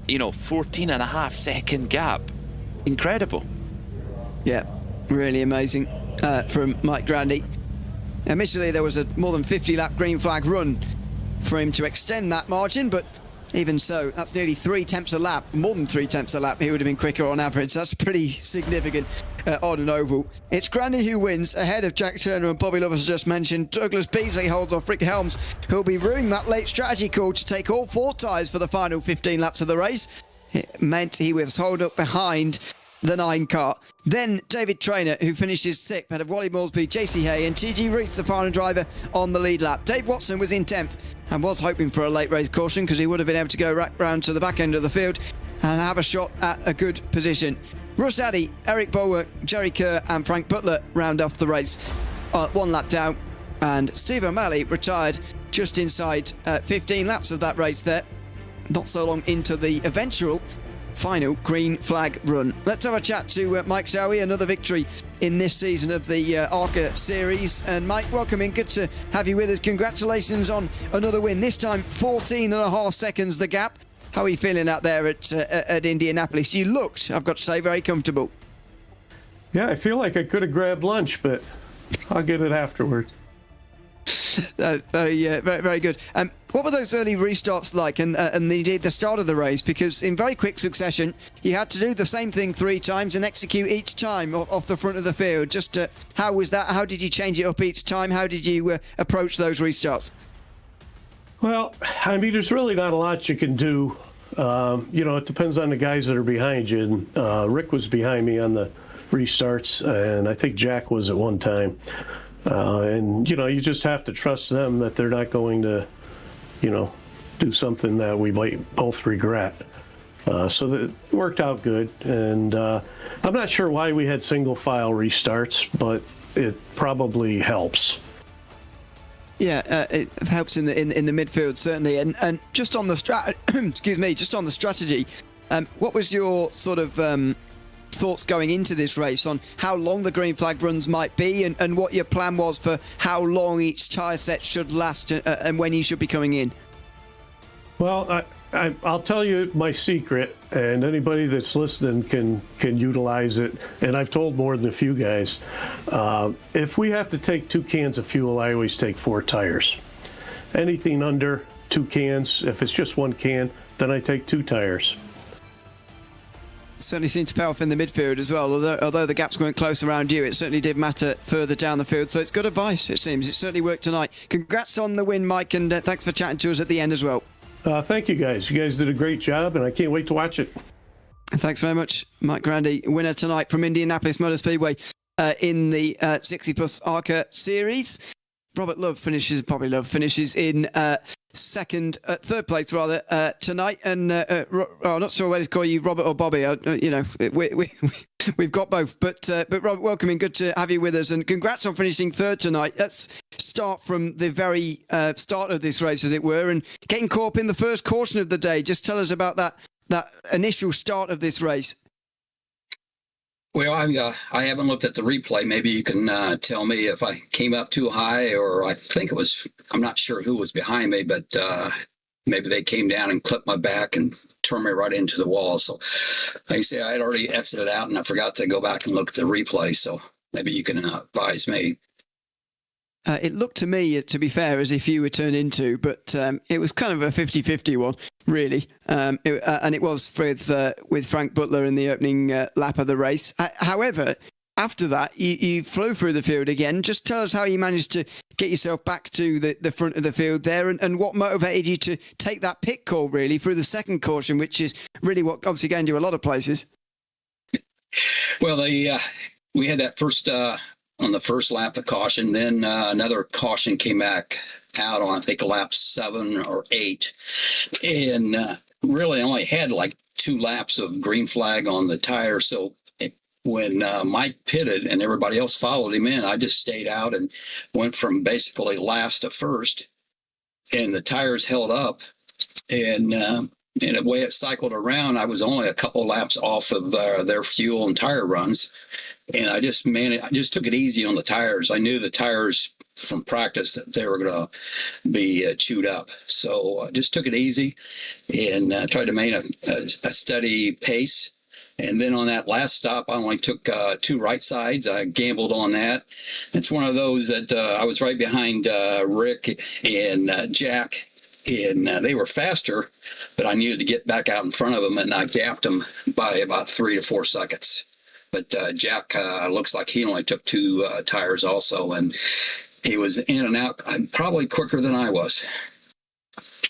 14.5 second gap, incredible. Yeah, really amazing from Mike Grandy. Initially, there was a more than 50 lap green flag run for him to extend that margin, but even so, that's nearly 3 tenths a lap, more than 3 tenths a lap. He would have been quicker on average. That's pretty significant on an oval. It's Grandy who wins ahead of Jack Turner and Bobby Love, as I just mentioned. Douglas Beasley holds off Rick Helms, who'll be ruining that late strategy call to take all 4 tyres for the final 15 laps of the race. It meant he was holed up behind the 9 car. Then David Traynor, who finishes 6th, ahead of Wally Moresby, JC Hay and TG Reeds, the final driver on the lead lap. Dave Watson was in 10th and was hoping for a late race caution because he would have been able to go right round to the back end of the field and have a shot at a good position. Russ Addy, Eric Bulwark, Jerry Kerr and Frank Butler round off the race 1 lap down, and Steve O'Malley retired just inside 15 laps of that race there, not so long into the eventual final green flag run. Let's have a chat to Mike Zowie, another victory in this season of the ARCA series. And Mike, welcome in. Good to have you with us. Congratulations on another win. This time 14.5 seconds the gap. How are you feeling out there at Indianapolis? You looked, I've got to say, very comfortable. Yeah, I feel like I could have grabbed lunch, but I'll get it afterwards. Very good. What were those early restarts like, and the start of the race? Because in very quick succession, you had to do the same thing 3 times and execute each time off the front of the field. Just how was that? How did you change it up each time? How did you approach those restarts? Well, I mean, there's really not a lot you can do. It depends on the guys that are behind you. And Rick was behind me on the restarts, and I think Jack was at one time. And you just have to trust them that they're not going to, do something that we might both regret. So that worked out good. And I'm not sure why we had single file restarts, but it probably helps. Yeah, it helps in the midfield certainly. And just on the strategy, what was your sort of thoughts going into this race on how long the green flag runs might be, and what your plan was for how long each tyre set should last, and when you should be coming in? Well, I'll tell you my secret, and anybody that's listening can utilize it, and I've told more than a few guys. If we have to take 2 cans of fuel, I always take 4 tires. Anything under 2 cans, if it's just 1 can, then I take 2 tires. Certainly seemed to pay off in the midfield as well. Although the gaps weren't close around you, it certainly did matter further down the field. So it's good advice, it seems. It certainly worked tonight. Congrats on the win, Mike, and thanks for chatting to us at the end as well. Thank you, guys. You guys did a great job, and I can't wait to watch it. Thanks very much, Mike Grandy, winner tonight from Indianapolis Motor Speedway in the 60-plus ARCA series. Bobby Love finishes in third place rather, tonight, and I'm not sure whether to call you Robert or Bobby. We've got both, but Robert, welcome in. Good to have you with us, and congrats on finishing 3rd tonight. Let's start from the very start of this race, as it were, and getting caught up in the first caution of the day. Just tell us about that initial start of this race. Well, I haven't looked at the replay. Maybe you can tell me if I came up too high, or I'm not sure who was behind me, but maybe they came down and clipped my back and turned me right into the wall. So like I say, I had already exited out and I forgot to go back and look at the replay. So maybe you can advise me. It looked to me, to be fair, as if you were turned into, but it was kind of a 50-50 one, really. And it was with Frank Butler in the opening lap of the race. However, after that, you flew through the field again. Just tell us how you managed to get yourself back to the front of the field there, and what motivated you to take that pit call, really, through the second caution, which is really what obviously gained you a lot of places. Well, we had that first... on the first lap of caution, then another caution came back out on, I think, lap 7 or 8, and really only had like 2 laps of green flag on the tire. So when Mike pitted and everybody else followed him in, I just stayed out and went from basically last to first, and the tires held up. And And the way it cycled around, I was only a couple laps off of their fuel and tire runs. And I just took it easy on the tires. I knew the tires from practice that they were going to be chewed up. So I just took it easy and tried to maintain a steady pace. And then on that last stop, I only took 2 right sides. I gambled on that. It's one of those that I was right behind Rick and Jack, and they were faster, but I needed to get back out in front of them, and I gapped them by about 3 to 4 seconds. But Jack looks like he only took 2 tires also, and he was in and out probably quicker than I was.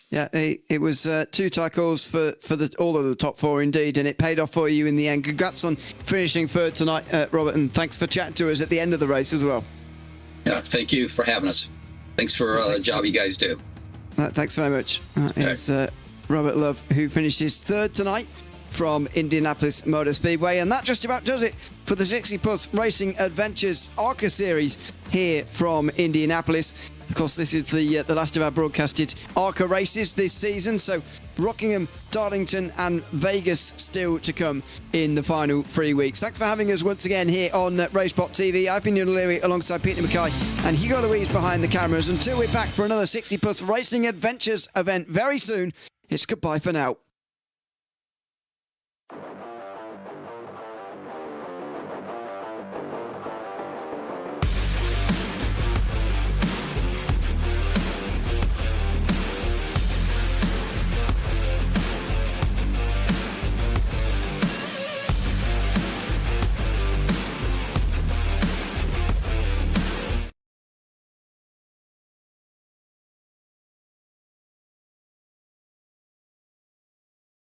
Yeah, it was 2 tackles for all of the top 4 indeed, and it paid off for you in the end. Congrats on finishing 3rd tonight, Robert, and thanks for chatting to us at the end of the race as well. Yeah, thank you for having us. Thanks for the job you guys do. Thanks very much. It's Robert Love, who finishes 3rd tonight from Indianapolis Motor Speedway, and that just about does it for the 60 Plus Racing Adventures ARCA series here from Indianapolis. Of course, this is the last of our broadcasted ARCA races this season, so Rockingham, Darlington and Vegas still to come in the final 3 weeks. Thanks for having us once again here on RaceSpotTV. I've been Ian O'Leary alongside Peter Mackay and Hugo Louise behind the cameras. Until we're back for another 60 Plus Racing Adventures event very soon, it's goodbye for now.